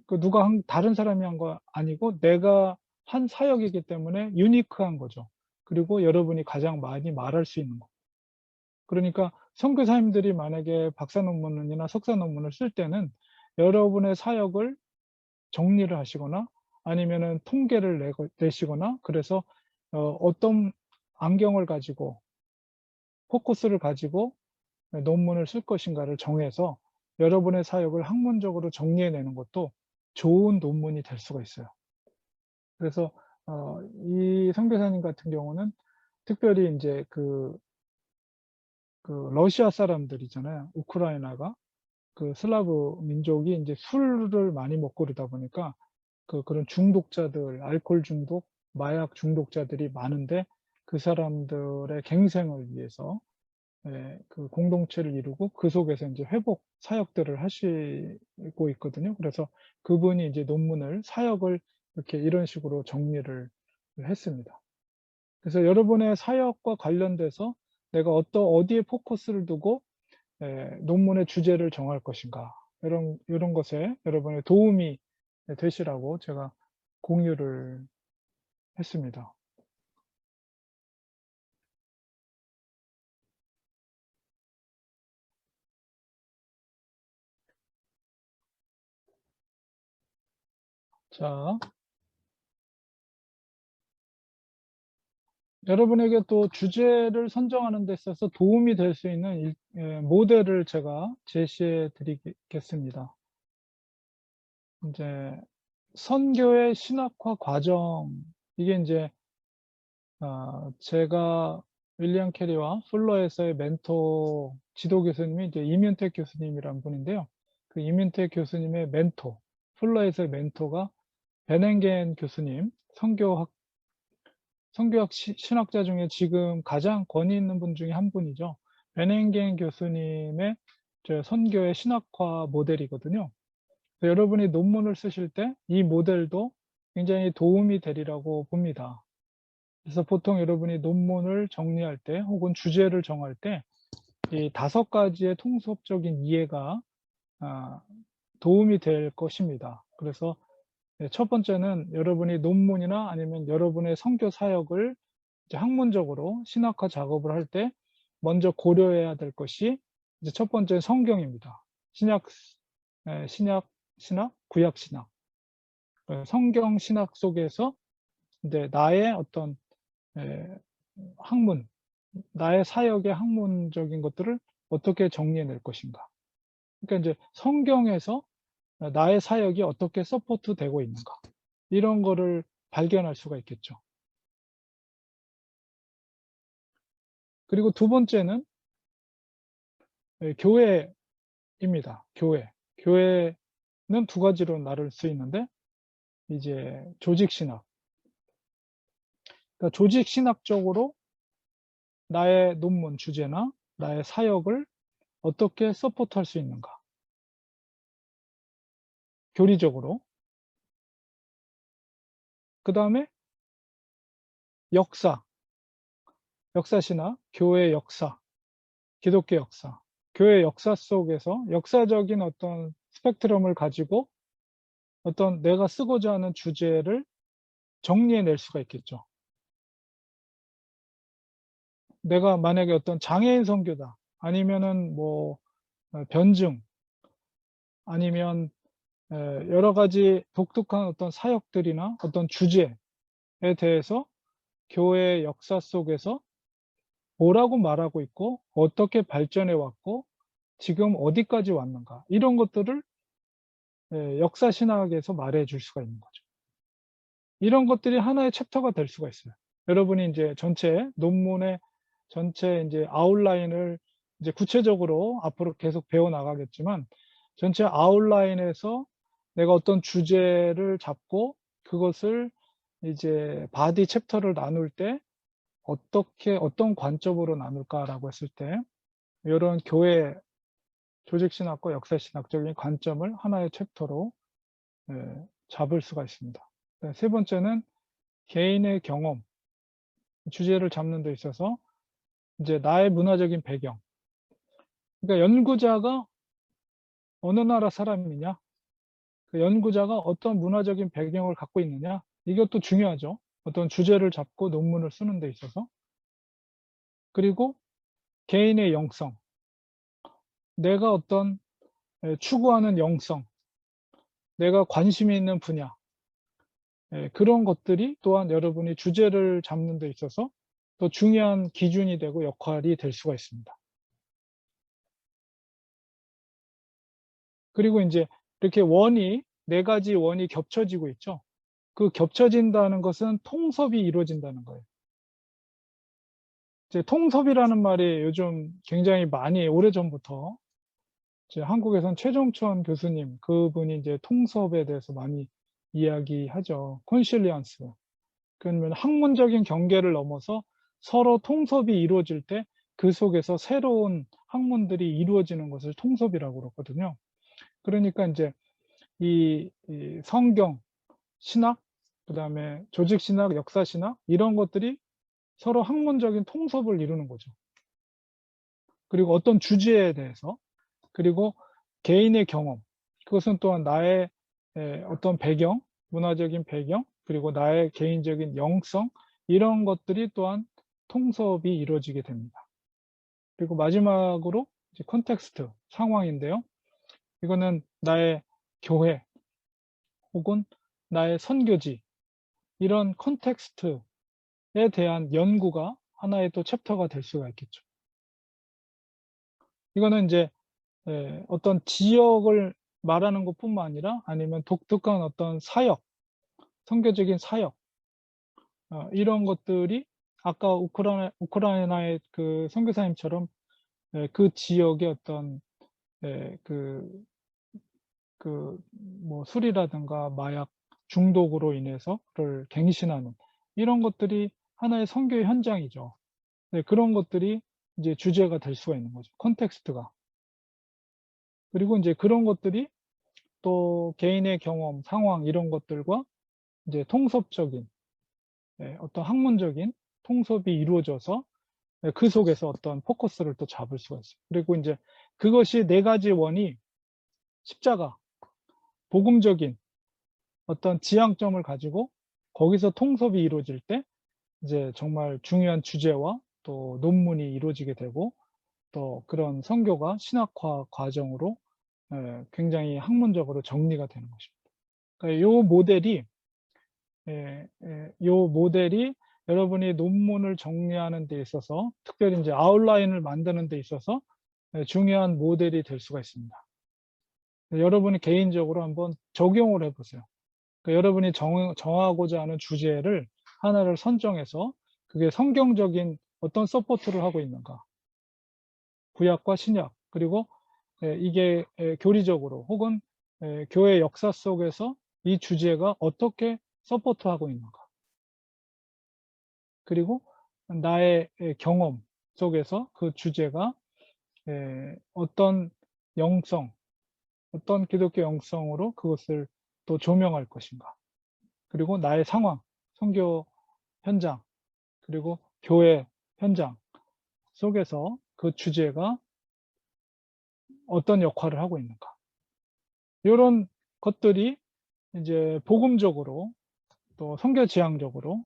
그 누가 다른 사람이 한 거 아니고 내가 한 사역이기 때문에 유니크한 거죠. 그리고 여러분이 가장 많이 말할 수 있는 거. 그러니까 선교사님들이 만약에 박사 논문이나 석사 논문을 쓸 때는 여러분의 사역을 정리를 하시거나 아니면은 통계를 내시거나 그래서 어떤 안경을 가지고 포커스를 가지고 논문을 쓸 것인가를 정해서 여러분의 사역을 학문적으로 정리해 내는 것도 좋은 논문이 될 수가 있어요. 그래서 이 선교사님 같은 경우는 특별히 인제 그 러시아 사람들이잖아요. 우크라이나가. 그 슬라브 민족이 인제 술을 많이 먹고 그러다 보니까 그런 중독자들, 알코올 중독, 마약 중독자들이 많은데 그 사람들의 갱생을 위해서 그 공동체를 이루고 그 속에서 인제 회복 사역들을 하시고 있거든요. 그래서 그분이 이제 논문을 사역을 이렇게 이런 식으로 정리를 했습니다. 그래서 여러분의 사역과 관련돼서 내가 어디에 포커스를 두고 논문의 주제를 정할 것인가 요런 것에 여러분의 도움이 되시라고 제가 공유를 했습니다. 자, 여러분에게 또 주제를 선정하는 데 있어서 도움이 될 수 있는 모델을 제가 제시해 드리겠습니다. 인제 선교의 신학화 과정 이게 인제 제가 윌리엄 캐리와 풀러에서의 멘토 지도 교수님이 이제 이민택 교수님이란 분인데요. 그 이민택 교수님의 멘토, 풀러에서의 멘토가 베넨겐 교수님, 선교학 신학자 중에 지금 가장 권위 있는 분 중에 한 분이죠. 베넨겐 교수님의 선교의 신학화 모델이거든요. 여러분이 논문을 쓰실 때 이 모델도 굉장히 도움이 되리라고 봅니다. 그래서 보통 여러분이 논문을 정리할 때 혹은 주제를 정할 때 이 5가지의 통섭적인 이해가 아 도움이 될 것입니다. 그래서 첫 번째는 여러분이 논문이나 아니면 여러분의 선교 사역을 이제 학문적으로 신학화 작업을 할 때 먼저 고려해야 될 것이 이제 첫 번째는 성경입니다. 신약 신학, 구약 신학. 성경 신학 속에서 인제 나의 어떤 예 학문, 나의 사역의 학문적인 것들을 어떻게 정리해 낼 것인가. 그러니까 인제 성경에서 나의 사역이 어떻게 서포트 되고 있는가. 이런 거를 발견할 수가 있겠죠. 그리고 두 번째는 교회입니다. 교회. 교회는 두 가지로 나눌 수 있는데 이제 조직 신학, 그러니까 조직 신학적으로 나의 논문 주제나 나의 사역을 어떻게 서포트할 수 있는가? 교리적으로. 그다음에 역사, 역사신학, 교회 역사, 기독교 역사. 교회 역사 속에서 역사적인 어떤 스펙트럼을 가지고 어떤 내가 쓰고자 하는 주제를 정리해 낼 수가 있겠죠. 내가 만약에 어떤 장애인 선교다, 아니면은 뭐 변증, 아니면 여러 가지 독특한 어떤 사역들이나 어떤 주제에 대해서 교회의 역사 속에서 뭐라고 말하고 있고 어떻게 발전해 왔고 지금 어디까지 왔는가, 이런 것들을 역사 신학에서 말해 줄 수가 있는 거죠. 이런 것들이 하나의 챕터가 될 수가 있어요. 여러분이 인제 전체 논문의 전체 인제 아웃라인을 이제 구체적으로 앞으로 계속 배워 나가겠지만, 전체 아웃라인에서 내가 어떤 주제를 잡고 그것을 이제 바디 챕터를 나눌 때 어떻게 어떤 관점으로 나눌까라고 했을 때 요런 교회 조직 신학과 역사 신학적인 관점을 하나의 챕터로 잡을 수가 있습니다. 세 번째는 개인의 경험, 주제를 잡는 데 있어서 이제 나의 문화적인 배경. 그러니까 연구자가 어느 나라 사람이냐, 그 연구자가 어떤 문화적인 배경을 갖고 있느냐, 이것도 중요하죠. 어떤 주제를 잡고 논문을 쓰는 데 있어서. 그리고 개인의 영성, 내가 어떤 추구하는 영성, 내가 관심이 있는 분야, 그런 것들이 또한 여러분이 주제를 잡는 데 있어서 또 중요한 기준이 되고 역할이 될 수가 있습니다. 그리고 인제 이렇게 원이, 4 가지 원이 겹쳐지고 있죠. 그 겹쳐진다는 것은 통섭이 이루어진다는 거예요. 이제 통섭이라는 말이 요즘 굉장히 많이 오래전부터 이제 한국에선 최종천 교수님, 그분이 이제 통섭에 대해서 많이 이야기하죠. 콘실리언스. 그러면 학문적인 경계를 넘어서 서로 통섭이 이루어질 때 그 속에서 새로운 학문들이 이루어지는 것을 통섭이라고 그러거든요. 그러니까 인제 이 성경, 신학, 그다음에 조직 신학, 역사 신학, 이런 것들이 서로 학문적인 통섭을 이루는 거죠. 그리고 어떤 주제에 대해서, 그리고 개인의 경험, 그것은 또한 나의 어떤 배경, 문화적인 배경, 그리고 나의 개인적인 영성, 이런 것들이 또한 통섭이 이루어지게 됩니다. 그리고 마지막으로 이제 콘텍스트, 상황인데요. 이거는 나의 교회 혹은 나의 선교지, 이런 콘텍스트에 대한 연구가 하나의 또 챕터가 될 수가 있겠죠. 이거는 인제 어떤 지역을 말하는 것뿐만 아니라 아니면 독특한 어떤 사역, 선교적인 사역, 이런 것들이 아까 우크라이나의 그 선교사님처럼 그 지역의 어떤 그 뭐 술이라든가 마약 중독으로 인해서 를 갱신하는, 이런 것들이 하나의 선교의 현장이죠. 네, 그런 것들이 이제 주제가 될 수가 있는 거죠, 콘텍스트가. 그리고 인제 그런 것들이 또 개인의 경험, 상황, 이런 것들과 이제 통섭적인 어떤 학문적인 통섭이 이루어져서 그 속에서 어떤 포커스를 또 잡을 수가 있어요. 그리고 인제 그것이 4 가지 원이 십자가, 복음적인 어떤 지향점을 가지고 거기서 통섭이 이루어질 때 이제 정말 중요한 주제와 또 논문이 이루어지게 되고, 또 그런 선교가 신학화 과정으로 굉장히 학문적으로 정리가 되는 것입니다. 그러니까 요 모델이 요 모델이 여러분이 논문을 정리하는 데 있어서, 특별히 인제 아웃라인을 만드는 데 있어서 중요한 모델이 될 수가 있습니다. 여러분이 개인적으로 한번 적용을 해 보세요. 그러니까 여러분이 정하고자 하는 주제를 하나를 선정해서 그게 성경적인 어떤 서포트를 하고 있는가, 구약과 신약, 그리고 이게 교리적으로 혹은 교회 역사 속에서 이 주제가 어떻게 서포트하고 있는가. 그리고 나의 경험 속에서 그 주제가 어떤 영성, 어떤 기독교 영성으로 그것을 또 조명할 것인가. 그리고 나의 상황, 선교 현장, 그리고 교회 현장 속에서 그 주제가 어떤 역할을 하고 있는가. 요런 것들이 이제 복음적으로 또 선교 지향적으로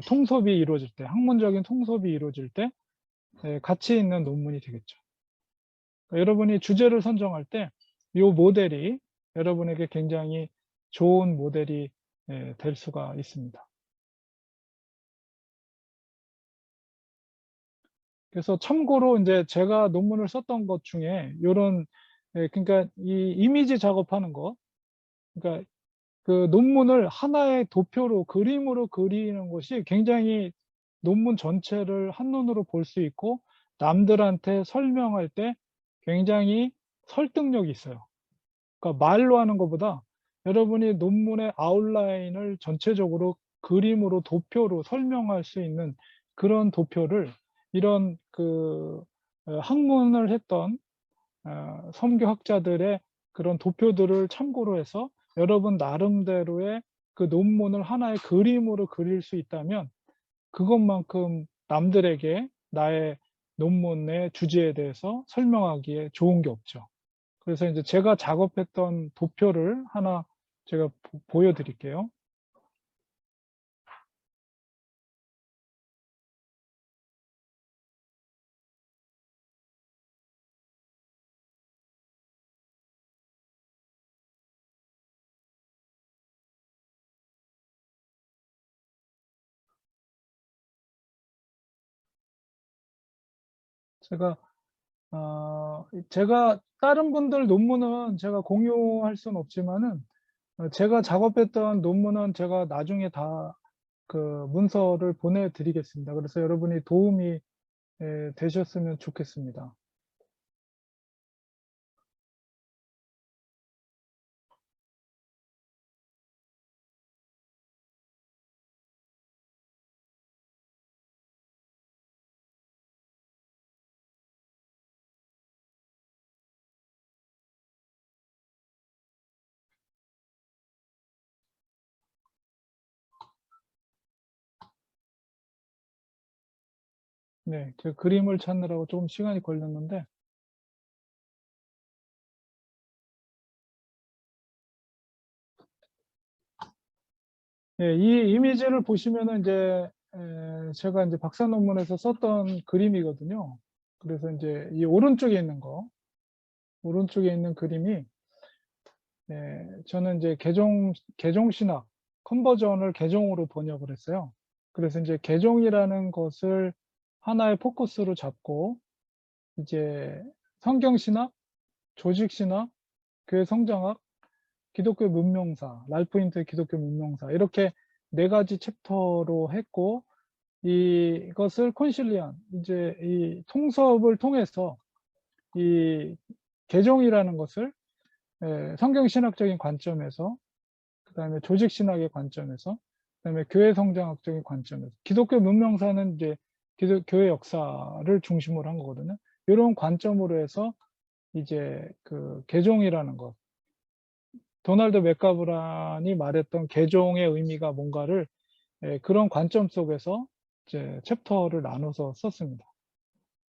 통섭이 이루어질 때, 학문적인 통섭이 이루어질 때 가치 있는 논문이 되겠죠. 그러니까 여러분이 주제를 선정할 때 요 모델이 여러분에게 굉장히 좋은 모델이 될 수가 있습니다. 그래서 참고로 인제 제가 논문을 썼던 것 중에 요런 그러니까 이 이미지 작업하는 거, 그러니까 그 논문을 하나의 도표로 그림으로 그리는 것이 굉장히 논문 전체를 한눈으로 볼 수 있고 남들한테 설명할 때 굉장히 설득력이 있어요. 그러니까 말로 하는 것보다 여러분이 논문의 아웃라인을 전체적으로 그림으로 도표로 설명할 수 있는 그런 도표를 이런 학문을 했던 선교학자들의 그런 도표들을 참고로 해서 여러분 나름대로의 그 논문을 하나의 그림으로 그릴 수 있다면 그것만큼 남들에게 나의 논문의 주제에 대해서 설명하기에 좋은 게 없죠. 그래서 인제 제가 작업했던 도표를 하나 제가 보여 드릴게요. 제가 제가 다른 분들 논문은 제가 공유할 수는 없지만은 제가 작업했던 논문은 제가 나중에 다 그 문서를 보내 드리겠습니다. 그래서 여러분이 도움이 되셨으면 좋겠습니다. 네. 제 그림을 찾느라고 좀 시간이 걸렸는데 이 이미지를 보시면은 인제 제가 인제 박사 논문에서 썼던 그림이거든요. 그래서 인제 이 오른쪽에 있는 거, 오른쪽에 있는 그림이 저는 이제 개종 신학 컨버전을 개종으로 번역을 했어요. 그래서 인제 개종이라는 것을 하나의 포커스로 잡고 이제 성경 신학, 조직 신학, 교회 성장학, 기독교 문명사, 랄프 인터의 기독교 문명사 이렇게 4 가지 챕터로 했고 이것을 콘실리안 이제 이 통섭을 통해서 이 개종이라는 것을 성경 신학적인 관점에서 그다음에 조직 신학의 관점에서 그다음에 교회 성장학적인 관점에서 기독교 문명사는 이제 교회 역사를 중심으로 한 거거든요. 요런 관점으로 해서 이제 그 개종이라는 것 도널드 맥가브란이 말했던 개종의 의미가 뭔가를 그런 관점 속에서 이제 챕터를 나눠서 썼습니다.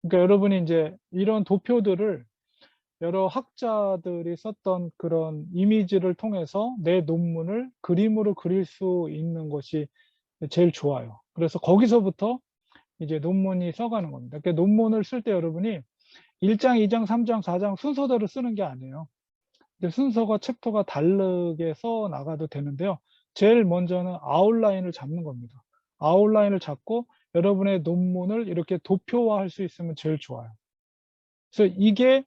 그러니까 여러분이 인제 이런 도표들을 여러 학자들이 썼던 그런 이미지를 통해서 내 논문을 그림으로 그릴 수 있는 것이 제일 좋아요. 그래서 거기서부터 이제 논문이 써가는 겁니다. 그러니까 논문을 쓸 때 여러분이 1 장, 2 장, 3 장, 4장 순서대로 쓰는 게 아니에요. 이제 순서가 챕터가 다르게 써 나가도 되는데요. 제일 먼저는 아웃라인을 잡는 겁니다. 아웃라인을 잡고 여러분의 논문을 이렇게 도표화할 수 있으면 제일 좋아요. 그래서 이게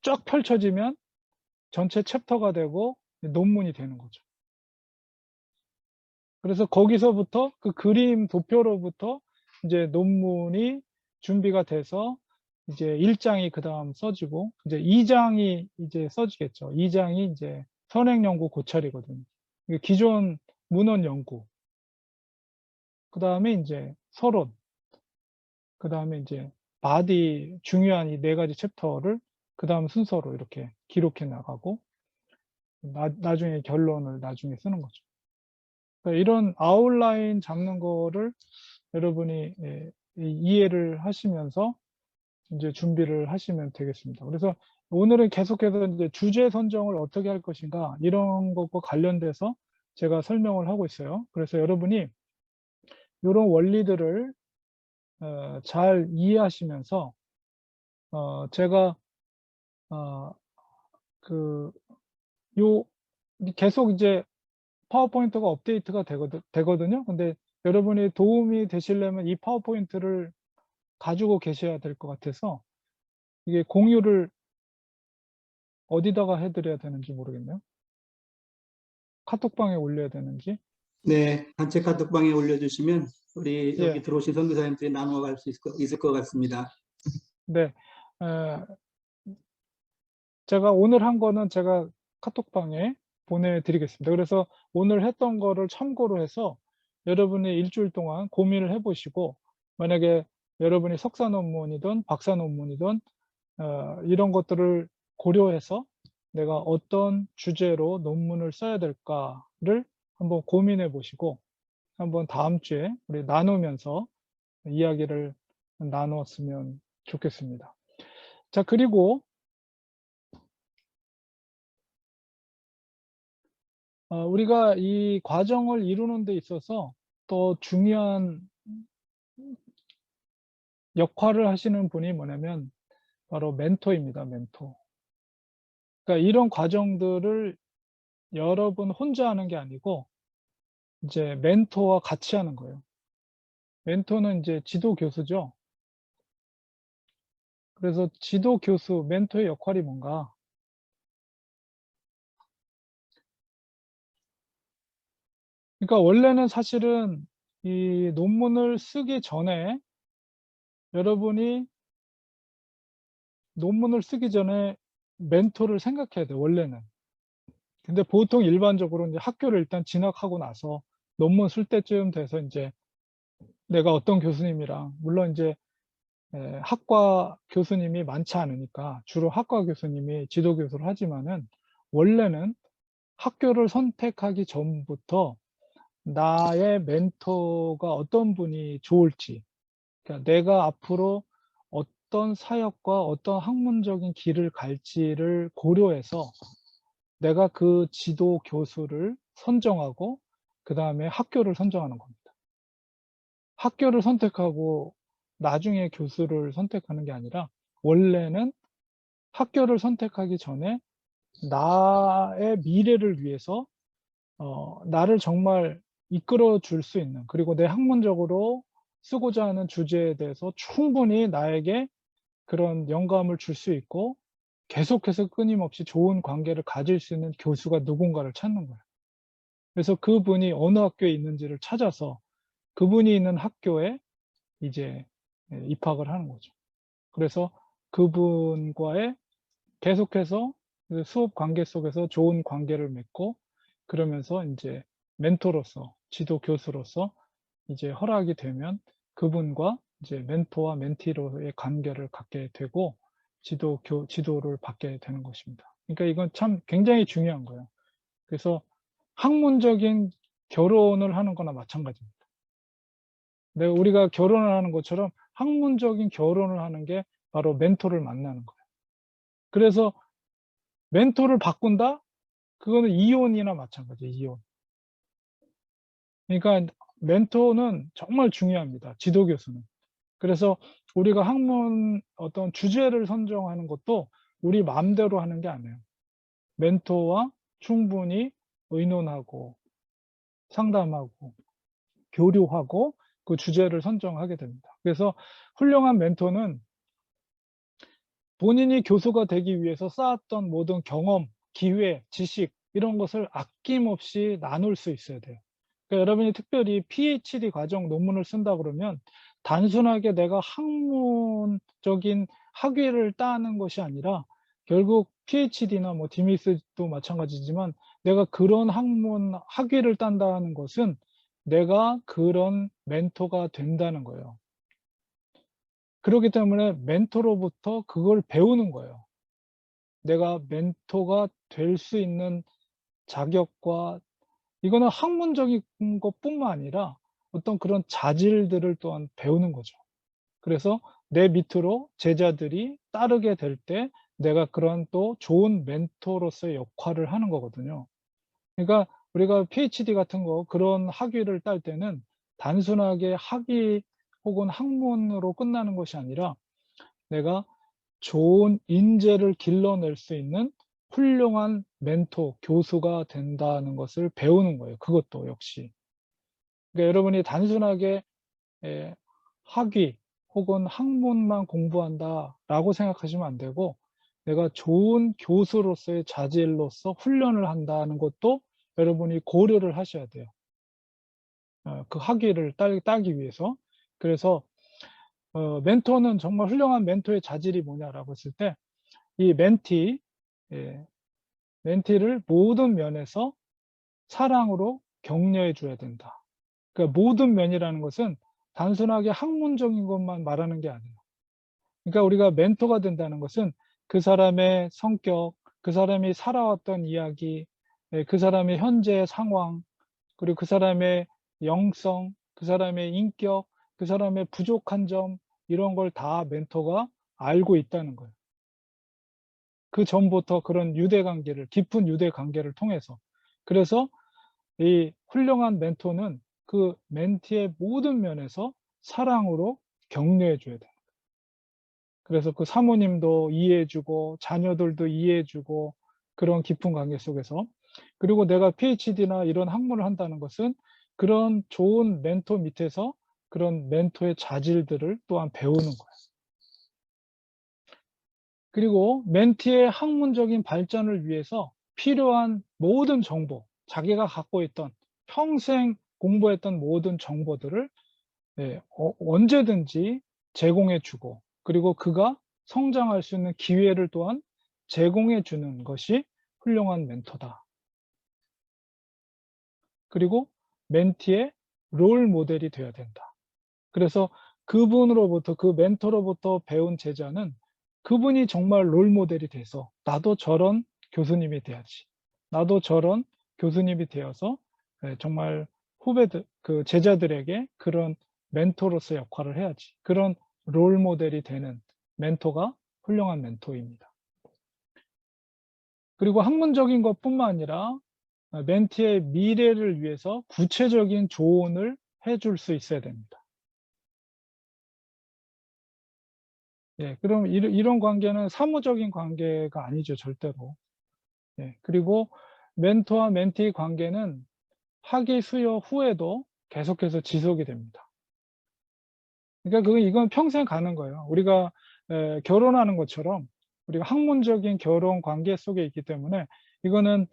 쫙 펼쳐지면 전체 챕터가 되고 논문이 되는 거죠. 그래서 거기서부터 그 그림 도표로부터 이제 논문이 준비가 돼서 이제 1 장이 그다음 써지고 이제 2 장이 이제 써지겠죠. 2 장이 이제 선행 연구 고찰이거든요. 이게 기존 문헌 연구. 그다음에 인제 서론, 그다음에 인제 바디 중요한 이 4 가지 챕터를 그다음 순서로 이렇게 기록해 나가고 나중에 결론을 나중에 쓰는 거죠. 그러니까 이런 아웃라인 잡는 거를 여러분이 이해를 하시면서 인제 준비를 하시면 되겠습니다. 그래서 오늘은 계속해서 인제 주제 선정을 어떻게 할 것인가 이런 것과 관련돼서 제가 설명을 하고 있어요. 그래서 여러분이 요런 원리들을 잘 이해하시면서 제가 어 그 요 계속 이제 파워포인트가 업데이트가 되거든요. 근데 여러분이 도움이 되시려면 이 파워포인트를 가지고 계셔야 될 것 같아서 이게 공유를 어디다가 해 드려야 되는지 모르겠네요. 카톡방에 올려야 되는지. 네, 단체 카톡방에 올려주시면 우리 여기 예. 들어오신 선교사님들이 나누어 갈 수 있을 것 같습니다. 네. 에 제가 오늘 한 거는 제가 카톡방에 보내 드리겠습니다. 그래서 오늘 했던 거를 참고로 해서 여러분이 일 주일 동안 고민을 해 보시고 만약에 여러분이 석사 논문이든 박사 논문이든 이런 것들을 고려해서 '내가 어떤 주제로 논문을 써야 될까.'를 한번 고민해 보시고 한번 다음 주에 우리 나누면서 이야기를 나누었으면 좋겠습니다. 자, 그리고 우리가 이 과정을 이루는 데 있어서 또 중요한 역할을 하시는 분이 뭐냐면 바로 멘토입니다, 멘토. 그러니까 이런 과정들을 여러분 혼자 하는 게 아니고 이제 멘토와 같이 하는 거예요. 멘토는 인제 지도 교수죠. 그래서 지도 교수, 멘토의 역할이 뭔가? 그러니까 원래는 사실은 이 논문을 쓰기 전에 여러분이 논문을 쓰기 전에 멘토를 생각해야 돼요, 원래는. 근데 보통 일반적으로 인제 학교를 일단 진학하고 나서 논문 쓸 때쯤 돼서 인제 내가 어떤 교수님이랑 물론 인제 학과 교수님이 많지 않으니까 주로 학과 교수님이 지도 교수를 하지만은 원래는 학교를 선택하기 전부터 나의 멘토가 어떤 분이 좋을지, 그러니까 내가 앞으로 어떤 사역과 어떤 학문적인 길을 갈지를 고려해서 내가 그 지도 교수를 선정하고 그다음에 학교를 선정하는 겁니다. 학교를 선택하고 나중에 교수를 선택하는 게 아니라 원래는 학교를 선택하기 전에 나의 미래를 위해서 나를 정말 이끌어 줄 수 있는, 그리고 내 학문적으로 쓰고자 하는 주제에 대해서 충분히 나에게 그런 영감을 줄 수 있고 계속해서 끊임없이 좋은 관계를 가질 수 있는 교수가 누군가를 찾는 거예요. 그래서 그분이 어느 학교에 있는지를 찾아서 그분이 있는 학교에 이제 입학을 하는 거죠. 그래서 그분과의 계속해서 그 수업 관계 속에서 좋은 관계를 맺고 그러면서 인제 멘토로서 지도 교수로서 이제 허락이 되면 그분과 이제 멘토와 멘티로의 관계를 갖게 되고 지도를 받게 되는 것입니다. 그러니까 이건 참 굉장히 중요한 거예요. 그래서 학문적인 결혼을 하는 거나 마찬가지입니다. 우리가 결혼을 하는 것처럼 학문적인 결혼을 하는 게 바로 멘토를 만나는 거예요. 그래서 멘토를 바꾼다? 그거는 이혼이나 마찬가지예요, 이혼. 그러니까 멘토는 정말 중요합니다, 지도 교수는. 그래서 우리가 학문 어떤 주제를 선정하는 것도 우리 마음대로 하는 게 아니에요. 멘토와 충분히 의논하고 상담하고 교류하고 그 주제를 선정하게 됩니다. 그래서 훌륭한 멘토는 본인이 교수가 되기 위해서 쌓았던 모든 경험, 기회, 지식 이런 것을 아낌없이 나눌 수 있어야 돼요. 그러니까 여러분이 특별히 PhD 과정 논문을 쓴다 그러면 단순하게 내가 학문적인 학위를 따는 것이 아니라 결국 PhD나 뭐 DMS도 마찬가지지만 내가 그런 학문 학위를 딴다는 것은 내가 그런 멘토가 된다는 거예요. 그렇기 때문에 멘토로부터 그걸 배우는 거예요. 내가 멘토가 될 수 있는 자격과, 이거는 학문적인 것뿐만 아니라 어떤 그런 자질들을 또한 배우는 거죠. 그래서 내 밑으로 제자들이 따르게 될 때 내가 그런 또 좋은 멘토로서의 역할을 하는 거거든요. 그러니까 우리가 PhD 같은 거 그런 학위를 딸 때는 단순하게 학위 혹은 학문으로 끝나는 것이 아니라 내가 좋은 인재를 길러낼 수 있는 훌륭한 멘토, 교수가 된다는 것을 배우는 거예요, 그것도 역시. 그러니까 여러분이 단순하게 학위 혹은 학문만 공부한다라고 생각하시면 안 되고, 내가 좋은 교수로서의 자질로서 훈련을 한다는 것도 여러분이 고려를 하셔야 돼요. 그 학위를 따기 위해서. 그래서 멘토는 정말 훌륭한 멘토의 자질이 뭐냐라고 했을 때, 이 예, 멘티를 모든 면에서 사랑으로 격려해 줘야 된다. 그러니까 모든 면이라는 것은 단순하게 학문적인 것만 말하는 게 아니에요. 그러니까 우리가 멘토가 된다는 것은 그 사람의 성격, 그 사람이 살아왔던 이야기, 그 사람의 현재 상황, 그리고 그 사람의 영성, 그 사람의 인격, 그 사람의 부족한 점, 이런 걸 다 멘토가 알고 있다는 거예요. 그 전부터 그런 유대 관계를, 깊은 유대 관계를 통해서. 그래서 이 훌륭한 멘토는 그 멘티의 모든 면에서 사랑으로 격려해 줘야 돼요. 그래서 그 사모님도 이해해 주고 자녀들도 이해해 주고, 그런 깊은 관계 속에서. 그리고 내가 PhD나 이런 학문을 한다는 것은 그런 좋은 멘토 밑에서 그런 멘토의 자질들을 또한 배우는 거예요. 그리고 멘티의 학문적인 발전을 위해서 필요한 모든 정보, 자기가 갖고 있던 평생 공부했던 모든 정보들을 언제든지 제공해 주고, 그리고 그가 성장할 수 있는 기회를 또한 제공해 주는 것이 훌륭한 멘토다. 그리고 멘티의 롤 모델이 되어야 된다. 그래서 그분으로부터, 그 멘토로부터 배운 제자는 그분이 정말 롤 모델이 돼서 '나도 저런 교수님이 돼야지. 나도 저런 교수님이 되어서 정말 후배들, 그 제자들에게 그런 멘토로서 역할을 해야지.' 그런 롤 모델이 되는 멘토가 훌륭한 멘토입니다. 그리고 학문적인 것뿐만 아니라 멘티의 미래를 위해서 구체적인 조언을 해줄 수 있어야 됩니다. 예. 그럼 이런 관계는 사무적인 관계가 아니죠, 절대로. 예. 그리고 멘토와 멘티 관계는 학위 수여 후에도 계속해서 지속이 됩니다. 그러니까 이건 평생 가는 거예요. 우리가 결혼하는 것처럼 우리가 학문적인 결혼 관계 속에 있기 때문에 이거는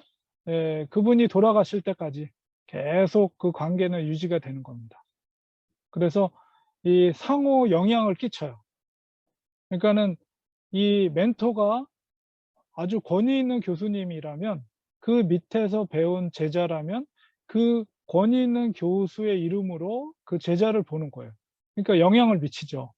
그분이 돌아가실 때까지 계속 그 관계는 유지가 되는 겁니다. 그래서 이 상호 영향을 끼쳐요. 그러니까는 이 멘토가 아주 권위 있는 교수님이라면, 그 밑에서 배운 제자라면 그 권위 있는 교수의 이름으로 그 제자를 보는 거예요. 그러니까 영향을 미치죠.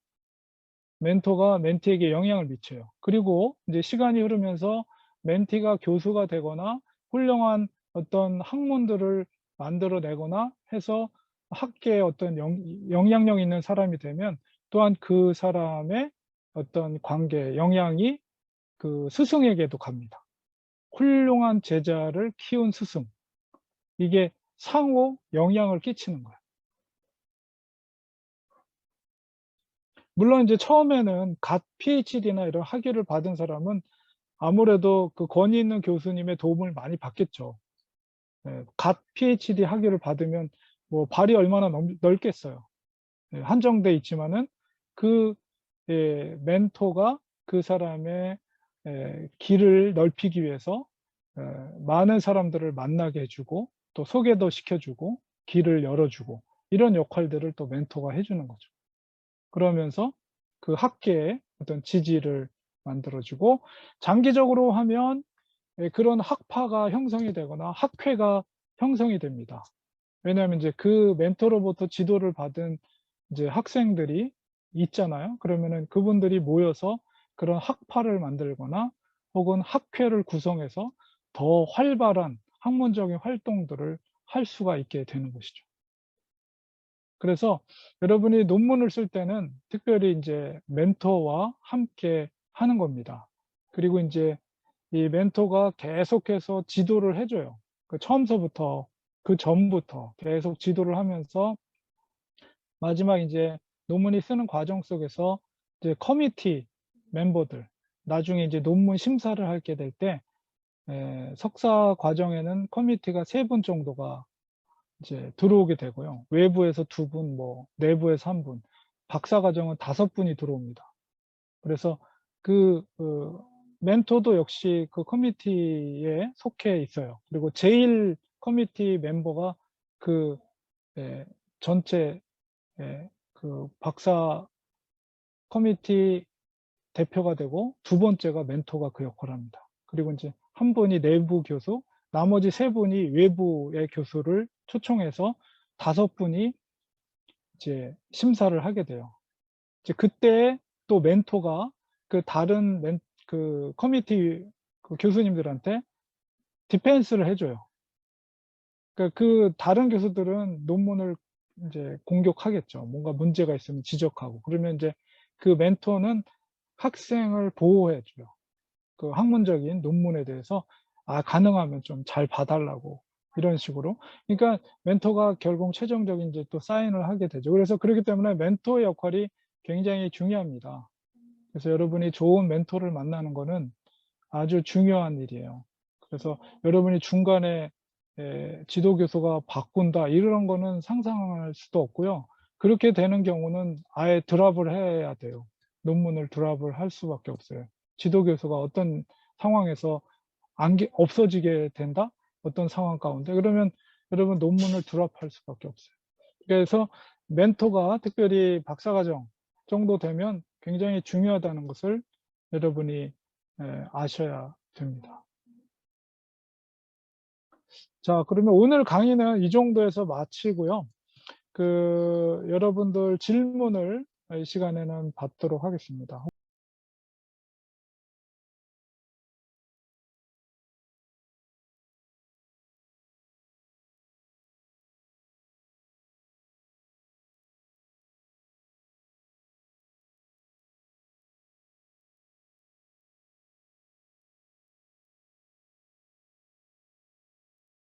멘토가 멘티에게 영향을 미쳐요. 그리고 이제 시간이 흐르면서 멘티가 교수가 되거나 훌륭한 어떤 학문들을 만들어 내거나 해서 학계에 어떤 영향력 있는 사람이 되면, 또한 그 사람의 어떤 관계, 영향이 그 스승에게도 갑니다. 훌륭한 제자를 키운 스승. 이게 상호 영향을 끼치는 거예요. 물론 이제 처음에는 갓 PhD나 이런 학위를 받은 사람은 아무래도 그 권위 있는 교수님의 도움을 많이 받겠죠. 갓 PhD 학위를 받으면 뭐 발이 얼마나 넓겠어요. 한정돼 있지만은 그 멘토가 그 사람의 길을 넓히기 위해서 많은 사람들을 만나게 해 주고, 또 소개도 시켜 주고, 길을 열어 주고, 이런 역할들을 또 멘토가 해 주는 거죠. 그러면서 그 학계에 어떤 지지를 만들어 주고, 장기적으로 하면 그런 학파가 형성이 되거나 학회가 형성이 됩니다. 왜냐하면 이제 그 멘토로부터 지도를 받은 이제 학생들이 있잖아요. 그러면은 그분들이 모여서 그런 학파를 만들거나 혹은 학회를 구성해서 더 활발한 학문적인 활동들을 할 수가 있게 되는 것이죠. 그래서 여러분이 논문을 쓸 때는 특별히 인제 멘토와 함께 하는 겁니다. 그리고 인제 이 멘토가 계속해서 지도를 해 줘요. 그 처음서부터 그전부터 계속 지도를 하면서 마지막 인제 논문이 쓰는 과정 속에서 이제 커미티 멤버들, 나중에 이제 논문 심사를 하게 될 때 석사 과정에는 커미티가 3분 정도가 이제 들어오게 되고요. 외부에서 2 분, 뭐 내부에서 1 분, 박사 과정은 5 분이 들어옵니다. 그래서 그 멘토도 역시 그 커미티에 속해 있어요. 그리고 제일 커미티 멤버가 그 예 전체 그 박사 커미티 대표가 되고 두 번째가 멘토가 그 역할을 합니다. 그리고 인제 한 분이 내부 교수, 나머지 세 분이 외부의 교수를 초청해서 5 분이 이제 심사를 하게 돼요. 이제 그때 또 멘토가 그 다른 그 커미티 그 교수님들한테 디펜스를 해 줘요. 그러니까 그 다른 교수들은 논문을 인제 공격하겠죠. 뭔가 문제가 있으면 지적하고. 그러면 인제 그 멘토는 학생을 보호해 줘요. 그 학문적인 논문에 대해서 가능하면 좀 잘 봐 달라고 이런 식으로. 그러니까 멘토가 결국 최종적인 이제 또 사인을 하게 되죠. 그래서 그렇기 때문에 멘토의 역할이 굉장히 중요합니다. 그래서 여러분이 좋은 멘토를 만나는 거는 아주 중요한 일이에요. 그래서 여러분이 중간에 지도 교수가 바꾼다 이런 거는 상상할 수도 없고요. 그렇게 되는 경우는 아예 드랍을 해야 돼요. 논문을 드랍을 할 수밖에 없어요. 지도 교수가 어떤 상황에서 없어지게 된다? 어떤 상황 가운데 그러면 여러분 논문을 드랍할 수밖에 없어요. 그래서 멘토가 특별히 박사과정 정도 되면 굉장히 중요하다는 것을 여러분이 아셔야 됩니다. 자, 그러면 오늘 강의는 이 정도에서 마치고요. 여러분들 질문을 이 시간에는 받도록 하겠습니다.